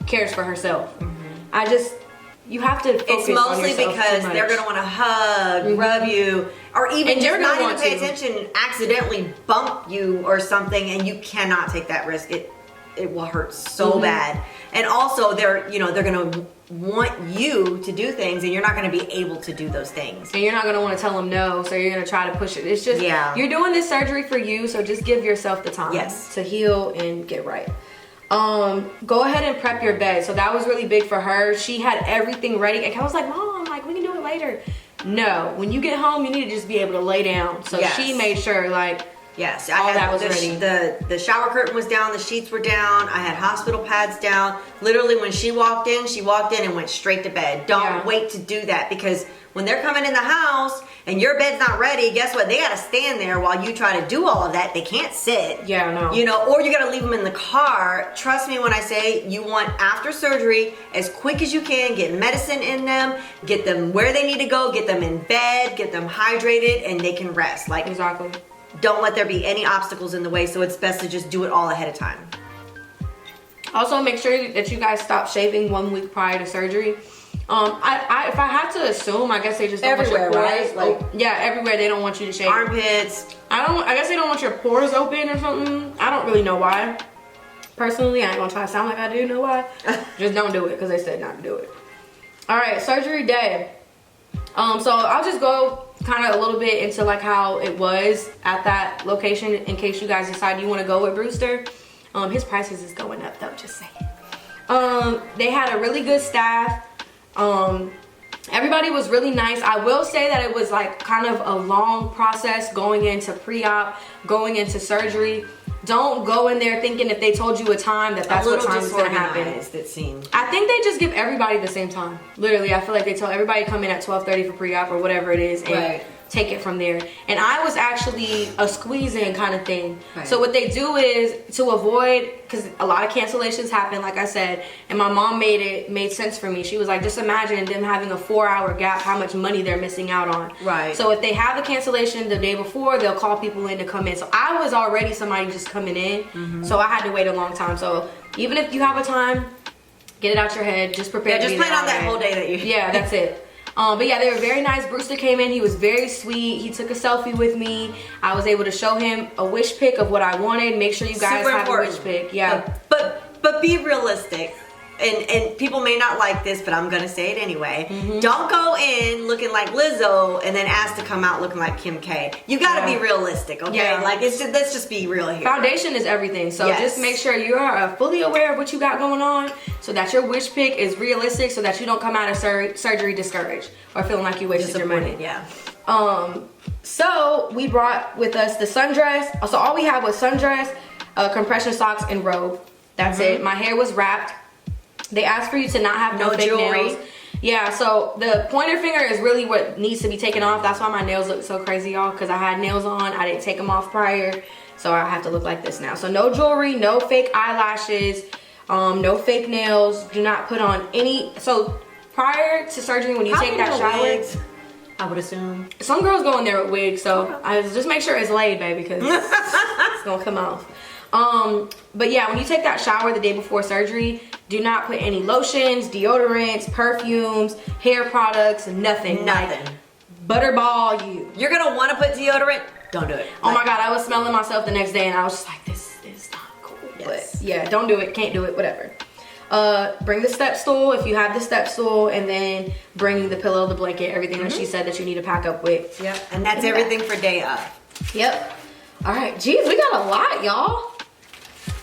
cares for herself. You have to focus It's mostly on yourself because too much. they're going to want to hug, rub you, or even And just you're not gonna even pay want to. attention and accidentally bump you or something, and you cannot take that risk. It will hurt so bad. And also, they're going to want you to do things, and you're not going to be able to do those things. And you're not going to want to tell them no, so you're going to try to push it. It's just, you're doing this surgery for you, so just give yourself the time to heal and get right. Go ahead and prep your bed. So that was really big for her. She had everything ready, and I was like, Mom, like, we can do it later. No, when you get home, you need to just be able to lay down. So she made sure, like, yes, all that was ready. The shower curtain was down, the sheets were down, I had hospital pads down. Literally, when she walked in and went straight to bed. Don't wait to do that, because when they're coming in the house and your bed's not ready, guess what? They got to stand there while you try to do all of that. They can't sit. Yeah, no. You know, or you got to leave them in the car. Trust me when I say you want, after surgery, as quick as you can, get medicine in them, get them where they need to go, get them in bed, get them hydrated, and they can rest. Like, exactly. Don't let there be any obstacles in the way, so it's best to just do it all ahead of time. Also, make sure that you guys stop shaving 1 week prior to surgery. If I had to assume, I guess they just don't everywhere, want your pores, right? Like, yeah, everywhere they don't want you to shave. Armpits. I guess they don't want your pores open or something. I don't really know why. Personally, I ain't gonna try to sound like I do know why. Just don't do it, because they said not to do it. All right, surgery day. So I'll just go kind of a little bit into like how it was at that location, in case you guys decide you want to go with Brewster. His prices is going up though, just saying. They had a really good staff. Everybody was really nice. I will say that it was like kind of a long process going into pre-op, going into surgery. Don't go in there thinking if they told you a time that's what time is going to happen. It seemed. I think they just give everybody the same time. Literally, I feel like they tell everybody come in at 12:30 for pre-op or whatever it is, and take it from there. And I was actually a squeeze-in kind of thing. So what they do is to avoid, because a lot of cancellations happen, like I said, and my mom made sense for me. She was like, just imagine them having a 4-hour gap, how much money they're missing out on. So if they have a cancellation the day before, they'll call people in to come in. So I was already somebody just coming in, so I had to wait a long time. So even if you have a time, get it out your head. Just prepare. Yeah, just plan on that whole day that you. Yeah, that's it. But yeah, they were very nice. Brewster came in. He was very sweet. He took a selfie with me. I was able to show him a wish pic of what I wanted. Make sure you guys have a wish pic. Yeah. But be realistic. And people may not like this, but I'm gonna say it anyway. Don't go in looking like Lizzo and then ask to come out looking like Kim K. You gotta be realistic, okay? Like, let's just be real here. Foundation is everything, so just make sure you are fully aware of what you got going on, so that your wish pic is realistic, so that you don't come out of surgery discouraged or feeling like you wasted your money. So we brought with us the sundress. So all we had was sundress, compression socks, and robe. That's it. My hair was wrapped. They asked for you to not have no fake jewelry. nails. Yeah, so the pointer finger is really what needs to be taken off. That's why my nails look so crazy, y'all, because I had nails on. I didn't take them off prior, so I have to look like this now. So no jewelry, no fake eyelashes, no fake nails. Do not put on any. So prior to surgery, when you take that shower, wigs, I would assume. some girls go in there with wigs, so I just make sure it's laid, baby, because it's gonna come off. But yeah, when you take that shower the day before surgery, do not put any lotions, deodorants, perfumes, hair products, nothing. Nothing. Like, butterball you. You're gonna want to put deodorant. Don't do it. Oh my God, I was smelling myself the next day, and I was just like, this is not cool. But yeah, don't do it. Can't do it. Whatever. bring the step stool if you have the step stool, and then bring the pillow, the blanket, everything that she said that you need to pack up with. Yep, and that's everything for day of. Yep. All right, geez, we got a lot, y'all.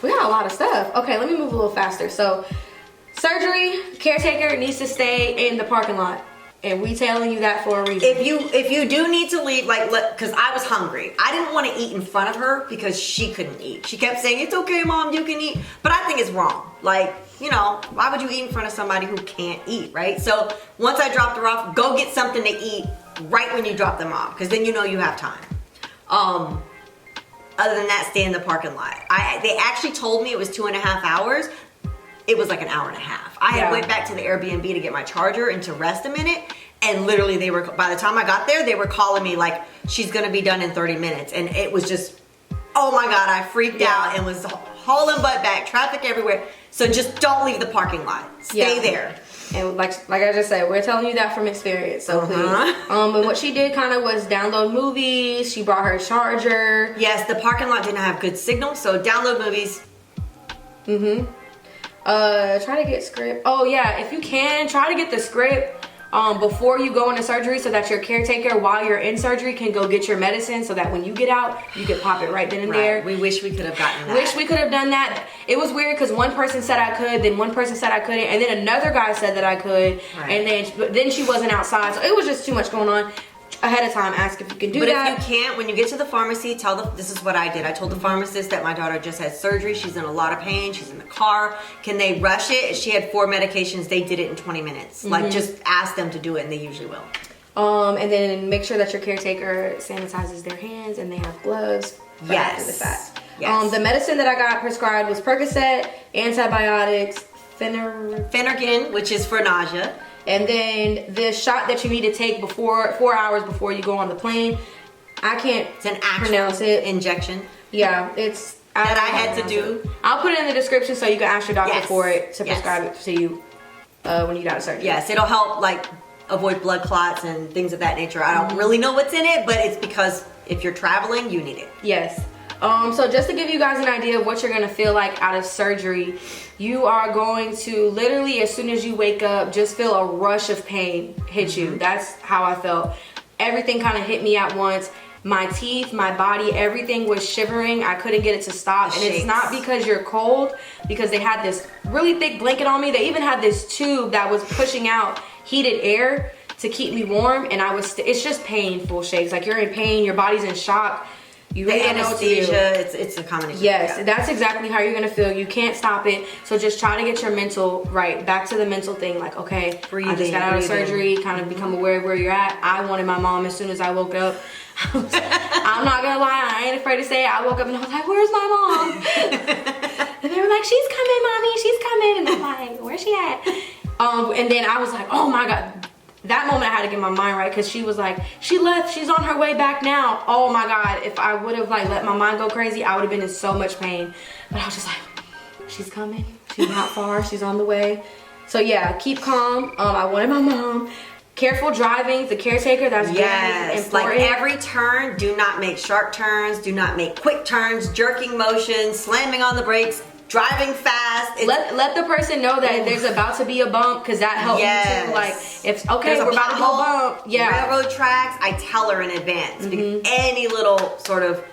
We got a lot of stuff. Okay, let me move a little faster. So, surgery, caretaker needs to stay in the parking lot. And we telling you that for a reason. If you do need to leave, like, because I was hungry. I didn't want to eat in front of her because she couldn't eat. She kept saying, it's okay, Mom, you can eat. But I think it's wrong. Like, you know, why would you eat in front of somebody who can't eat, right? So once I dropped her off, go get something to eat right when you drop them off, because then you know you have time. Other than that, stay in the parking lot. They actually told me it was 2.5 hours. It was like an hour and a half. I had went back to the Airbnb to get my charger and to rest a minute, and literally by the time I got there, they were calling me like, she's gonna be done in 30 minutes. And it was just, oh my God, I freaked out and was hauling butt back, traffic everywhere. So just don't leave the parking lot. Stay there. And like I just said, we're telling you that from experience, so please. And what she did kind of was download movies. She brought her charger. Yes, the parking lot didn't have good signal, so download movies. Try to get script. Oh yeah, if you can, try to get the script before you go into surgery, so that your caretaker while you're in surgery can go get your medicine, so that when you get out, you can pop it right then and there. We wish we could have gotten that. Wish we could have done that. It was weird because one person said I could, then one person said I couldn't, and then another guy said that I could, and then she wasn't outside, so it was just too much going on. Ahead of time, ask if you can do that. But if you can't, when you get to the pharmacy, tell them, this is what I did. I told the pharmacist that my daughter just had surgery. She's in a lot of pain. She's in the car. Can they rush it? She had 4 medications. They did it in 20 minutes. Like, just ask them to do it, and they usually will. And then make sure that your caretaker sanitizes their hands and they have gloves. Yes. The fact. Yes. The medicine that I got prescribed was Percocet, antibiotics, Phenergan, which is for nausea. And then the shot that you need to take before 4 hours before you go on the plane. I can't pronounce it. Injection. Yeah, it's that I had to do. I'll put it in the description so you can ask your doctor for it to prescribe it to you when you get out of surgery. Yes, it'll help like avoid blood clots and things of that nature. I don't really know what's in it, but it's because if you're traveling, you need it. Yes. So just to give you guys an idea of what you're gonna feel like out of surgery, you are going to literally, as soon as you wake up, just feel a rush of pain hit you. That's how I felt. Everything kind of hit me at once. My teeth, my body, everything was shivering. I couldn't get it to stop. And it's not because you're cold, because they had this really thick blanket on me. They even had this tube that was pushing out heated air to keep me warm. And it's just painful shakes. Like, you're in pain, your body's in shock. You really don't know what to do. It's a combination. Yes, that's exactly how you're gonna feel. You can't stop it. So just try to get your mental right. Back to the mental thing. Like, okay, I just got out of surgery. Kind of become aware of where you're at. I wanted my mom as soon as I woke up. I'm not gonna lie, I ain't afraid to say it. I woke up and I was like, where's my mom? And they were like, she's coming, mommy, she's coming. And I'm like, where's she at? And then I was like, oh my God. That moment I had to get my mind right, because she was like, she left, she's on her way back now. Oh my God, if I would have like let my mind go crazy, I would have been in so much pain. But I was just like, she's coming, she's not far, she's on the way. So yeah, keep calm. I wanted my mom. Careful driving, the caretaker, that's very important. Like every turn, do not make sharp turns, do not make quick turns, jerking motions, slamming on the brakes, driving fast. Let the person know that there's about to be a bump, because that helps you too. Like, if we're about to go bump, railroad tracks, I tell her in advance. Because any little sort of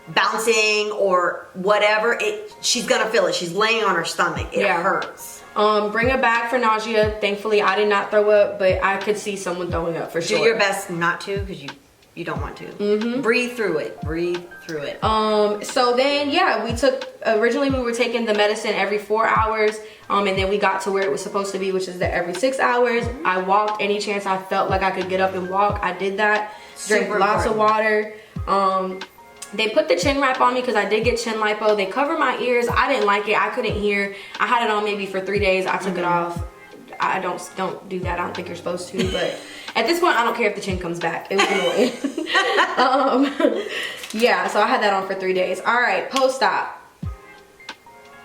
bouncing or whatever, she's gonna feel it. She's laying on her stomach. It hurts. Bring a bag for nausea. Thankfully, I did not throw up, but I could see someone throwing up for sure. Do your best not to, because you don't want to. Breathe through it. Breathe through it. So then, originally we were taking the medicine every 4 hours, and then we got to where it was supposed to be, which is the every 6 hours. I walked any chance I felt like I could get up and walk. I did that. Drank lots of water. They put the chin wrap on me because I did get chin lipo. They covered my ears. I didn't like it. I couldn't hear. I had it on maybe for 3 days. I took it off. I don't do that. I don't think you're supposed to, but at this point, I don't care if the chin comes back. It was annoying. Yeah, so I had that on for 3 days. All right, post-op.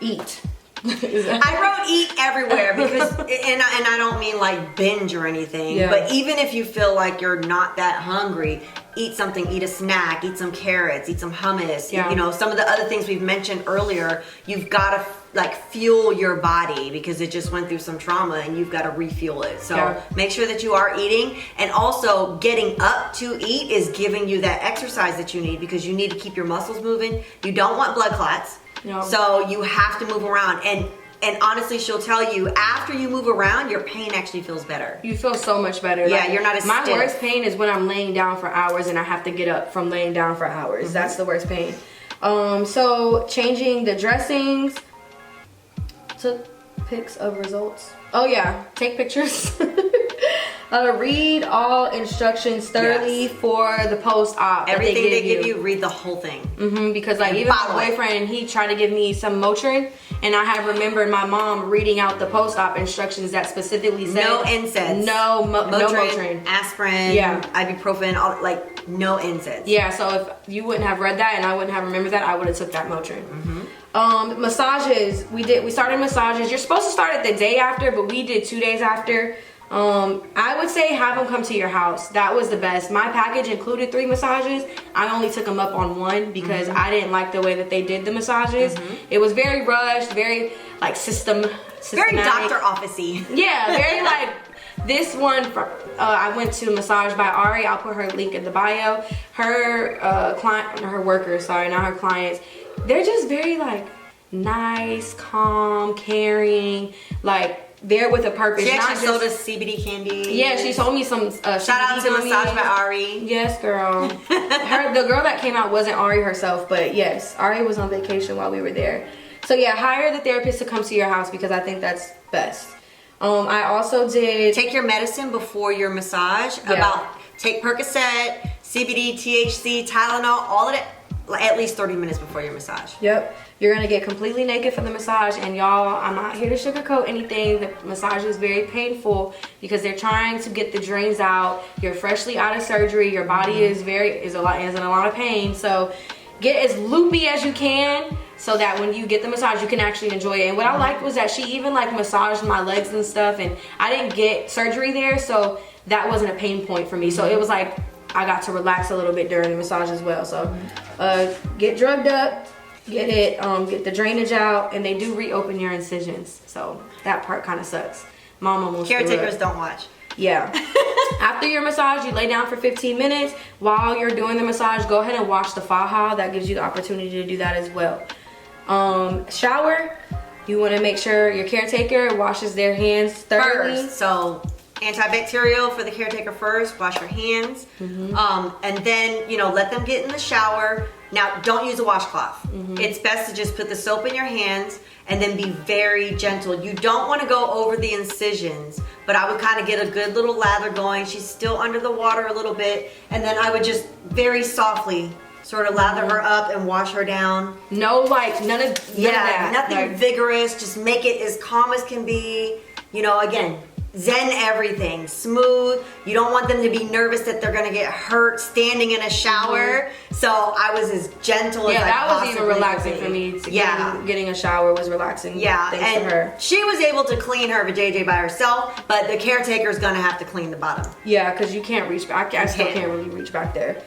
Eat. I wrote eat everywhere because, and I don't mean like binge or anything, but even if you feel like you're not that hungry, eat something, eat a snack, eat some carrots, eat some hummus. You know, some of the other things we've mentioned earlier, you've got to like fuel your body because it just went through some trauma and you've got to refuel it. So make sure that you are eating, and also getting up to eat is giving you that exercise that you need because you need to keep your muscles moving. You don't want blood clots. So you have to move around, and honestly, she'll tell you after you move around, your pain actually feels better. You feel so much better. Yeah, like, you're not as my stiff. worst pain is when I'm laying down for hours and I have to get up from laying down for hours. That's the worst pain. So changing the dressings. Took pics of results. Oh yeah, take pictures. Read all instructions thoroughly for the post-op. Everything they give you, read the whole thing. Because like even my boyfriend, he tried to give me some Motrin, and I had remembered my mom reading out the post-op instructions that specifically said no NSAIDs, no Motrin, aspirin, ibuprofen, all, like no NSAIDs. Yeah, so if you wouldn't have read that and I wouldn't have remembered that, I would have took that Motrin. Massages, we started massages. You're supposed to start it the day after, but we did 2 days after. I would say have them come to your house. That was the best. My package included 3 massages. I only took them up on 1 because I didn't like the way that they did the massages. It was very rushed, very like systematic. Very doctor office-y. Yeah, very like this one. I went to Massage by Ari. I'll put her link in the bio. Her her workers, sorry, not her clients. They're just very like nice, calm, caring, like there with a purpose. She actually sold us CBD candy. Yeah, she sold me some shout out to Massage by Ari. Yes, girl. The girl that came out wasn't Ari herself, but yes, Ari was on vacation while we were there. So yeah, hire the therapist to come to your house because I think that's best. I also did take your medicine before your massage. Take Percocet, CBD, THC, Tylenol, all of it at least 30 minutes before your massage. Yep. You're gonna get completely naked for the massage, and y'all, I'm not here to sugarcoat anything. The massage is very painful because they're trying to get the drains out. You're freshly out of surgery. Your body is in a lot of pain. So get as loopy as you can so that when you get the massage, you can actually enjoy it. And what I liked was that she even like massaged my legs and stuff, and I didn't get surgery there, so that wasn't a pain point for me. So it was like I got to relax a little bit during the massage as well. So get drugged up, get the drainage out, and they do reopen your incisions. So that part kind of sucks. Mom almost caretakers don't watch. Yeah. After your massage, you lay down for 15 minutes. While you're doing the massage, go ahead and wash the faja. That gives you the opportunity to do that as well. Shower. You want to make sure your caretaker washes their hands thoroughly. First, so antibacterial for the caretaker first. Wash your hands, and then let them get in the shower. Now, don't use a washcloth. It's best to just put the soap in your hands and then be very gentle. You don't want to go over the incisions, but I would kind of get a good little lather going. She's still under the water a little bit, and then I would just very softly sort of lather her up and wash her down. No, like none of that. Nothing like vigorous. Just make it as calm as can be. Again, zen everything, smooth. You don't want them to be nervous that they're gonna get hurt standing in a shower. So I was as gentle as I that was even relaxing could for be. me. Getting a shower was relaxing. Yeah, thanks and to her. She was able to clean her vajayjay by herself, but the caretaker's gonna have to clean the bottom. Yeah, because you can't reach back. I still can't really reach back there.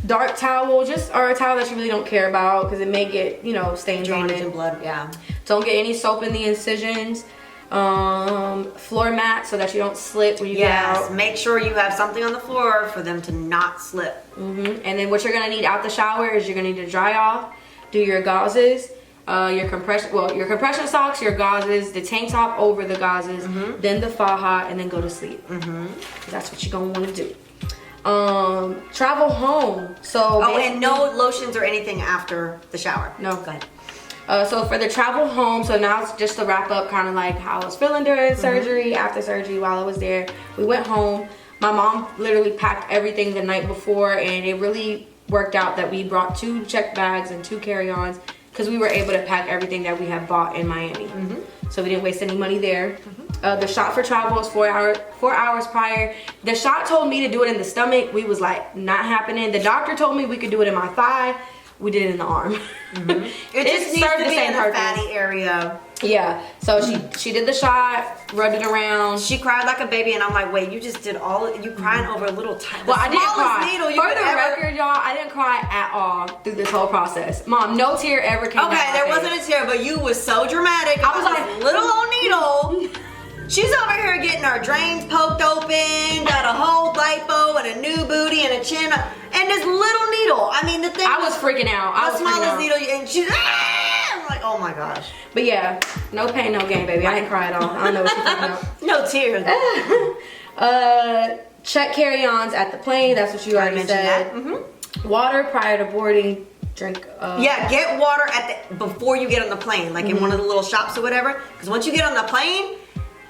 Dark towel, or a towel that you really don't care about because it may get stains on it. And blood. Yeah. Don't get any soap in the incisions. Floor mat so that you don't slip when you get out. Make sure you have something on the floor for them to not slip. And then what you're gonna need out the shower is you're gonna need to dry off, do your gauzes, your compression socks, your gauzes, the tank top over the gauzes, then the faja, and then go to sleep. That's what you're gonna want to do. Travel home. So and no lotions or anything after the shower. No. Go ahead. So for the travel home, so now it's just to wrap up kind of like how I was feeling during surgery, after surgery, while I was there. We went home. My mom literally packed everything the night before, and it really worked out that we brought 2 check bags and 2 carry-ons because we were able to pack everything that we had bought in Miami. So we didn't waste any money there. The shot for travel was 4 hours prior. The shot told me to do it in the stomach. We was like, not happening. The doctor told me we could do it in my thigh. we did it in the arm. It just needs to be in the fatty area. Yeah, so she did the shot, rubbed it around. She cried like a baby, and I'm like, wait, you just did you crying over a little tiny. Well, I didn't cry. For the record, y'all, I didn't cry at all through this whole process. Mom, no tear ever came out. Okay, there wasn't a tear, but you was so dramatic. I was like, little old needle. She's over here getting her drains poked open, got a whole lipo and a new booty and a chin, and this little needle. I mean, the thing. I was freaking out. The smallest needle, and she's. I'm like, oh my gosh. But yeah, no pain, no gain, baby. I didn't cry at all. I don't know what you're talking about. No tears. Check carry-ons at the plane. That's what you already said. Water prior to boarding. Drink. Yeah, get water before you get on the plane, like in one of the little shops or whatever. Because once you get on the plane,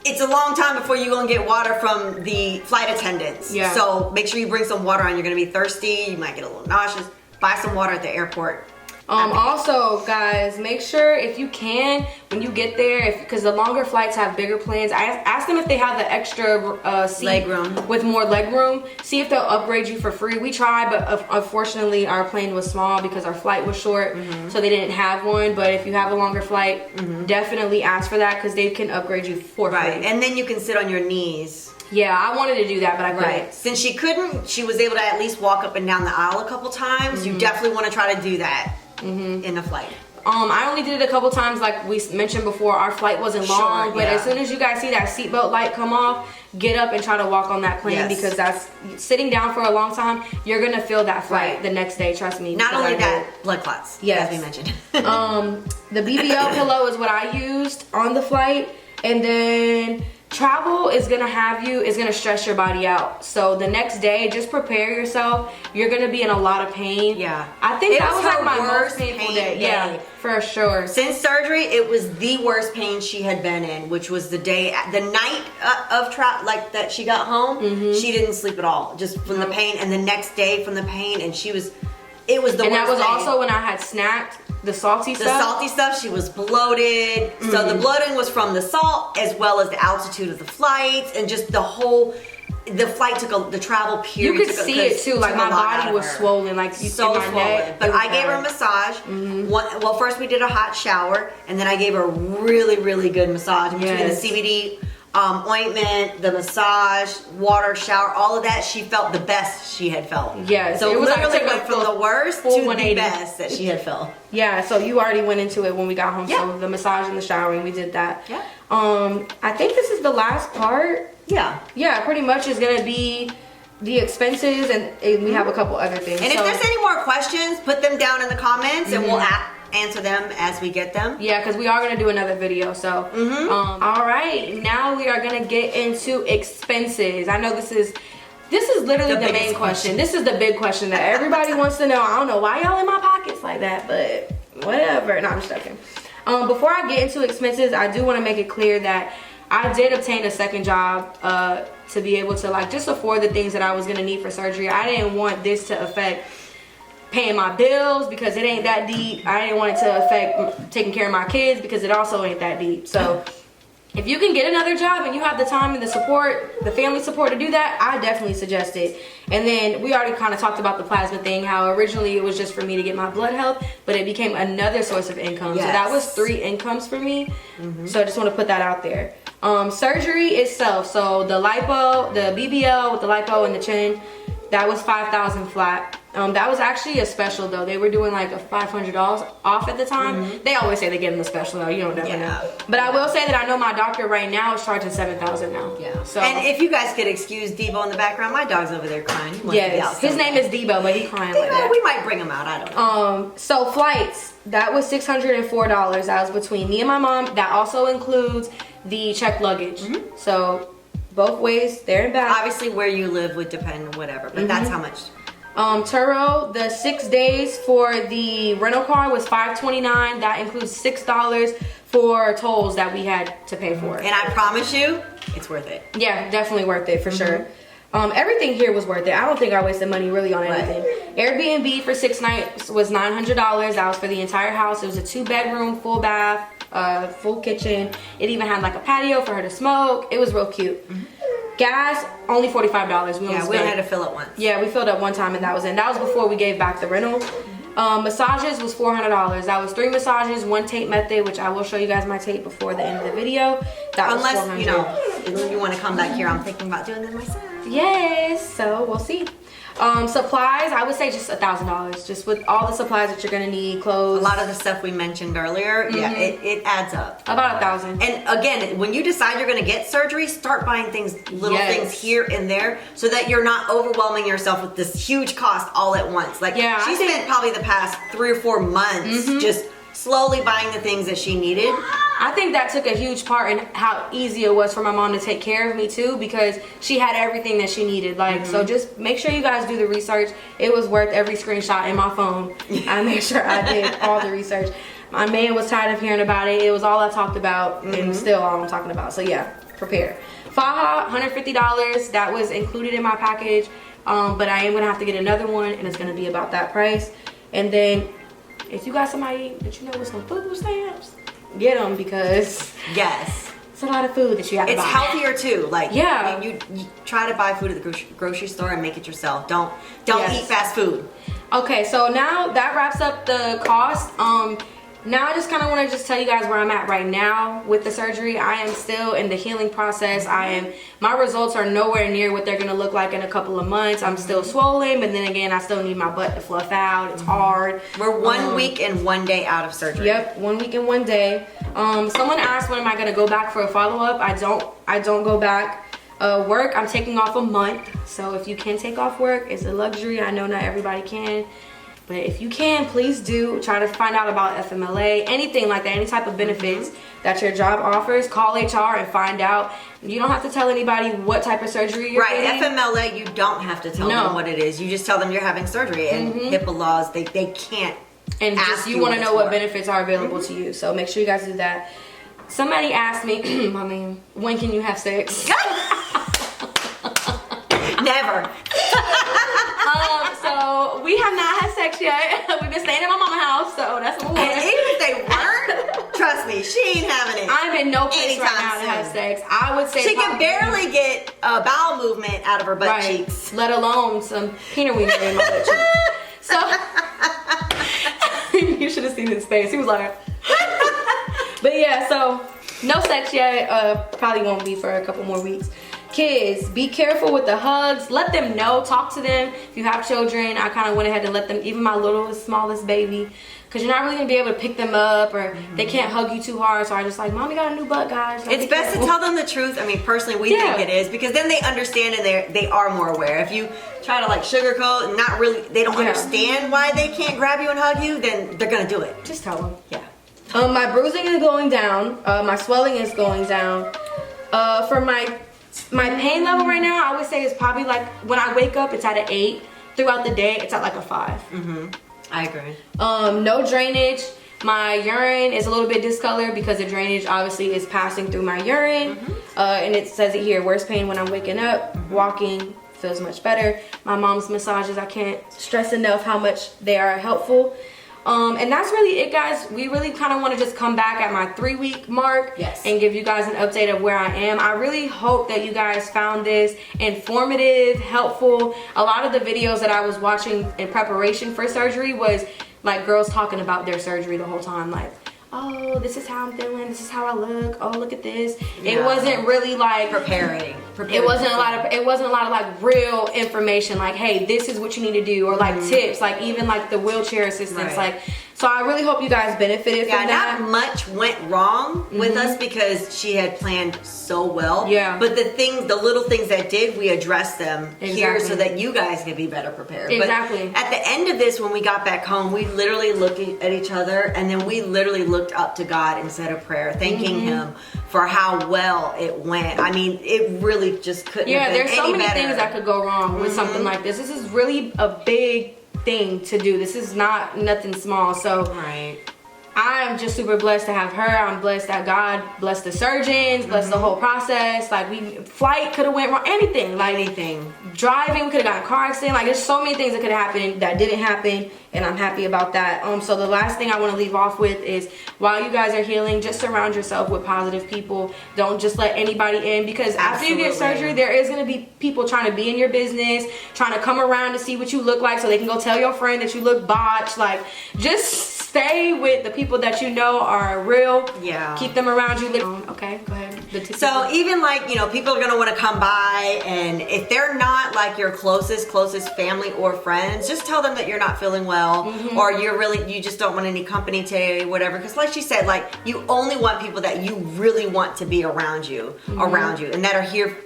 it's a long time before you're gonna get water from the flight attendants. Yeah. So make sure you bring some water on. You're gonna be thirsty. You might get a little nauseous. Buy some water at the airport. Also, guys, make sure if you can, when you get there, because the longer flights have bigger planes, ask them if they have the extra seat leg room with more leg room. See if they'll upgrade you for free. We tried, but unfortunately, our plane was small because our flight was short, so they didn't have one. But if you have a longer flight, definitely ask for that because they can upgrade you for free. Right, and then you can sit on your knees. Yeah, I wanted to do that, but I couldn't. Right. Since she couldn't, she was able to at least walk up and down the aisle a couple times. You definitely want to try to do that. In the flight. I only did it a couple times, like we mentioned before. Our flight wasn't long, but as soon as you guys see that seatbelt light come off, get up and try to walk on that plane because that's sitting down for a long time. You're gonna feel that flight the next day. Trust me. Not only that, blood clots. Yes, as we mentioned. The BBL pillow is what I used on the flight, and then travel is gonna stress your body out. So the next day, just prepare yourself. You're gonna be in a lot of pain. Yeah, I think that was like my most painful day. Yeah, for sure. Since surgery, it was the worst pain she had been in, which was the night of travel, like that she got home. She didn't sleep at all, just from the pain, and the next day from the pain, and it was the worst. And that was pain. also when I had snacked. The salty stuff, she was bloated. So the bloating was from the salt as well as the altitude of the flights and just the flight the travel period. You could see it too, like my body was swollen, like so swollen. Neck, but I gave her a massage. Well, first we did a hot shower, and then I gave her a really, really good massage between the CBD ointment, the massage, water, shower, all of that. She felt the best she had felt. Yes, so it was literally went from the worst to the best that she had felt. Yeah, so you already went into it when we got home. So the massage and the showering, we did that. Yeah. I think this is the last part. Yeah, pretty much is gonna be the expenses, and we have a couple other things. And if there's any more questions, put them down in the comments, and we'll answer them as we get them. Yeah, because we are going to do another video. So all right, now we are going to get into expenses. I know this is literally the main question. This is the big question that everybody wants to know. I don't know why y'all in my pockets like that, but whatever. No, I'm just joking. Before I get into expenses, I do want to make it clear that I did obtain a second job to be able to just afford the things that I was going to need for surgery. I didn't want this to affect paying my bills because it ain't that deep. I didn't want it to affect taking care of my kids because it also ain't that deep. So if you can get another job and you have the time and the support, the family support to do that, I definitely suggest it. And then we already kind of talked about the plasma thing, how originally it was just for me to get my blood health, but it became another source of income. So that was 3 incomes for me. So I just want to put that out there. Surgery itself, so the lipo, the BBL with the lipo and the chin, that was $5,000 flat. That was actually a special though. They were doing like a $500 off at the time. They always say they give them a special though. You don't never know. But I will say that I know my doctor right now is charging $7,000 now. Yeah. So and if you guys could excuse Debo in the background, my dog's over there crying. Yes. His name is Debo, but he's crying like that. We might bring him out. I don't know. So flights, that was $604. That was between me and my mom. That also includes the checked luggage. So both ways, there and back. Obviously, where you live would depend, whatever, but that's how much. Turo, the 6 days for the rental car was $529. That includes $6 for tolls that we had to pay for. And I promise you, it's worth it. Yeah, definitely worth it for sure. Everything here was worth it. I don't think I wasted money really on anything. Airbnb for 6 nights was $900. That was for the entire house. It was a 2-bedroom, full bath, full kitchen. It even had like a patio for her to smoke. It was real cute. Gas, only $45. We only had to fill it once. Yeah, we filled up one time and that was it. That was before we gave back the rental. Massages was $400. That was 3 massages, 1 tape method, which I will show you guys my tape before the end of the video. That was $400. You know, you want to come back here, I'm thinking about doing them myself. Yes, so we'll see. Supplies, I would say just $1,000, just with all the supplies that you're gonna need, clothes. A lot of the stuff we mentioned earlier, yeah, it adds up. About $1,000. And again, when you decide you're gonna get surgery, start buying things, little things here and there, so that you're not overwhelming yourself with this huge cost all at once. Like, she spent probably the past 3 or 4 months just slowly buying the things that she needed. I think that took a huge part in how easy it was for my mom to take care of me too, because she had everything that she needed. Like, so just make sure you guys do the research. It was worth every screenshot in my phone. I made sure I did all the research. My man was tired of hearing about it. It was all I talked about, and still all I'm talking about. So yeah, prepare. Faja, $150. That was included in my package, but I am gonna have to get another one, and it's gonna be about that price. And then if you got somebody that you know with some food stamps, get them, because it's a lot of food that you have to buy. It's healthier too. Like, you try to buy food at the grocery store and make it yourself. Don't eat fast food. Okay, so now that wraps up the cost. Now I just kind of want to just tell you guys where I'm at right now with the surgery. I am still in the healing process. My results are nowhere near what they're going to look like in a couple of months. I'm still swollen, but then again, I still need my butt to fluff out. It's hard. We're 1 week and 1 day out of surgery. Yep, 1 week and 1 day. Someone asked when am I going to go back for a follow-up. I don't go back. Work, I'm taking off a month. So if you can take off work, it's a luxury. I know not everybody can. But if you can, please do try to find out about FMLA, anything like that, any type of benefits that your job offers. Call HR and find out. You don't have to tell anybody what type of surgery you're getting. FMLA, you don't have to tell them what it is. You just tell them you're having surgery, and HIPAA laws, they can't. And just you want to know what benefits are available to you. So make sure you guys do that. Somebody asked me, I mean, when can you have sex? Never. So we have not had sex yet. We've been staying at my mama's house, so that's what we're doing. And even if they weren't, trust me, she ain't having it. I'm in no place right now to have sex. I would say she can barely get a bowel movement out of her butt cheeks, let alone some Peener Weener in my butt cheeks. So you should have seen his face. He was like, but yeah, so no sex yet. Probably won't be for a couple more weeks. Kids, be careful with the hugs. Let them know, talk to them. If you have children, I kind of went ahead and let them, even my littlest, smallest baby, because you're not really gonna be able to pick them up, or they can't hug you too hard. So I just like, Mommy got a new butt, guys. It's best to tell them the truth. I mean, personally, we think it is, because then they understand and they are more aware. If you try to like sugarcoat and not really, they don't understand why they can't grab you and hug you, then they're gonna do it. Just tell them. Yeah. My bruising is going down. My swelling is going down. For my pain level right now, I would say is probably like when I wake up, it's at an 8. Throughout the day, it's at like a 5. I agree. No drainage. My urine is a little bit discolored because the drainage obviously is passing through my urine. And it says it here, worst pain when I'm waking up. Walking feels much better. My mom's massages, I can't stress enough how much they are helpful. And that's really it, guys. We really kind of want to just come back at my 3-week mark and give you guys an update of where I am. I really hope that you guys found this informative, helpful. A lot of the videos that I was watching in preparation for surgery was like girls talking about their surgery the whole time, like, oh, this is how I'm feeling, this is how I look, oh, look at this. It wasn't really like preparing. It wasn't a lot of like real information, like, hey, this is what you need to do, or like tips, like even like the wheelchair assistance, like. So I really hope you guys benefited from that. Not much went wrong with us because she had planned so well. But the little things that did, we addressed them here so that you guys could be better prepared. But at the end of this, when we got back home, we literally looked at each other, and then we literally looked up to God and said a prayer, thanking Him for how well it went. I mean, it really just couldn't have been any better. There's so many things that could go wrong with something like this. This is really a big thing to do. This is not nothing small. So I'm just super blessed to have her. I'm blessed that God blessed the surgeons, blessed the whole process. Like, flight could have went wrong, anything. Like, anything. Driving, we could have got a car accident. Like, there's so many things that could have happened that didn't happen, and I'm happy about that. So the last thing I want to leave off with is, while you guys are healing, just surround yourself with positive people. Don't just let anybody in, because after you get surgery, there is going to be people trying to be in your business, trying to come around to see what you look like so they can go tell your friend that you look botched. Like, just stay with the people that you know are real. Yeah. Keep them around you. Okay, go ahead. So even like, you know, people are going to want to come by, and if they're not like your closest family or friends, just tell them that you're not feeling well, or you just don't want any company today, whatever. Because like she said, like, you only want people that you really want to be around you, and that are here,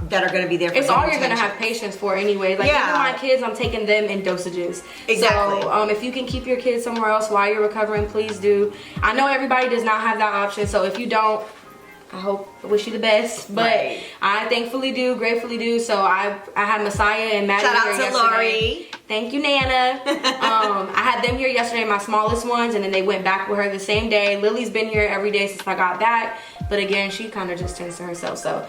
that are going to be there for you. It's all you're going to have patience for anyway. Like, even my kids, I'm taking them in dosages. Exactly. So if you can keep your kids somewhere else while you're recovering, please do. I know everybody does not have that option, so if you don't, I wish you the best, but I thankfully do, gratefully do. So I had Messiah and Maddie Shout here out to yesterday. Lori. Thank you, Nana. I had them here yesterday, my smallest ones, and then they went back with her the same day. Lily's been here every day since I got back, but again, she kind of just tends to herself. So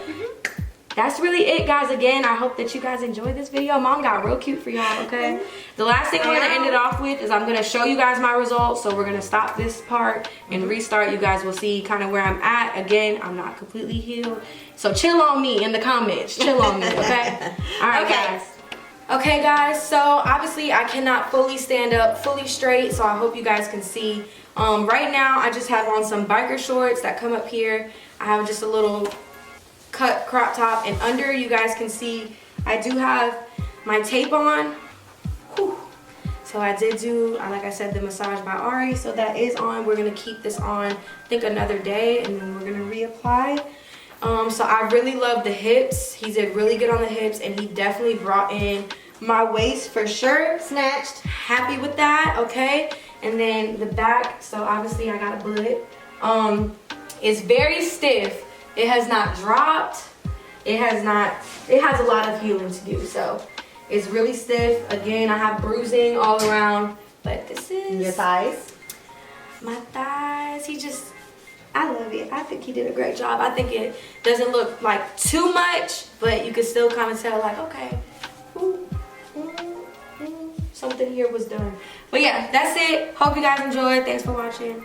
that's really it, guys. Again, I hope that you guys enjoyed this video. Mom got real cute for y'all, okay? The last thing we're gonna end it off with is I'm gonna show you guys my results. So we're gonna stop this part and restart. You guys will see kind of where I'm at. Again, I'm not completely healed, so chill on me in the comments. Chill on me, okay? All right, guys. Okay, guys, so obviously I cannot fully stand up fully straight, so I hope you guys can see. Right now I just have on some biker shorts that come up here. I have just a little cut crop top, and under, you guys can see I do have my tape on. Whew. So I did do, like I said, the massage by Ari, so that is on. We're gonna keep this on, I think, another day, and then we're gonna reapply. So I really love the hips. He did really good on the hips, and he definitely brought in my waist for sure. Snatched. Happy with that, okay? And then the back, so obviously I got a bullet. It's very stiff. It has not dropped. It has a lot of healing to do, so it's really stiff. Again, I have bruising all around, but this is your thighs. My thighs. I love it. I think he did a great job. I think it doesn't look like too much, but you can still kind of tell, like, okay, something here was done. But yeah, that's it. Hope you guys enjoyed. Thanks for watching.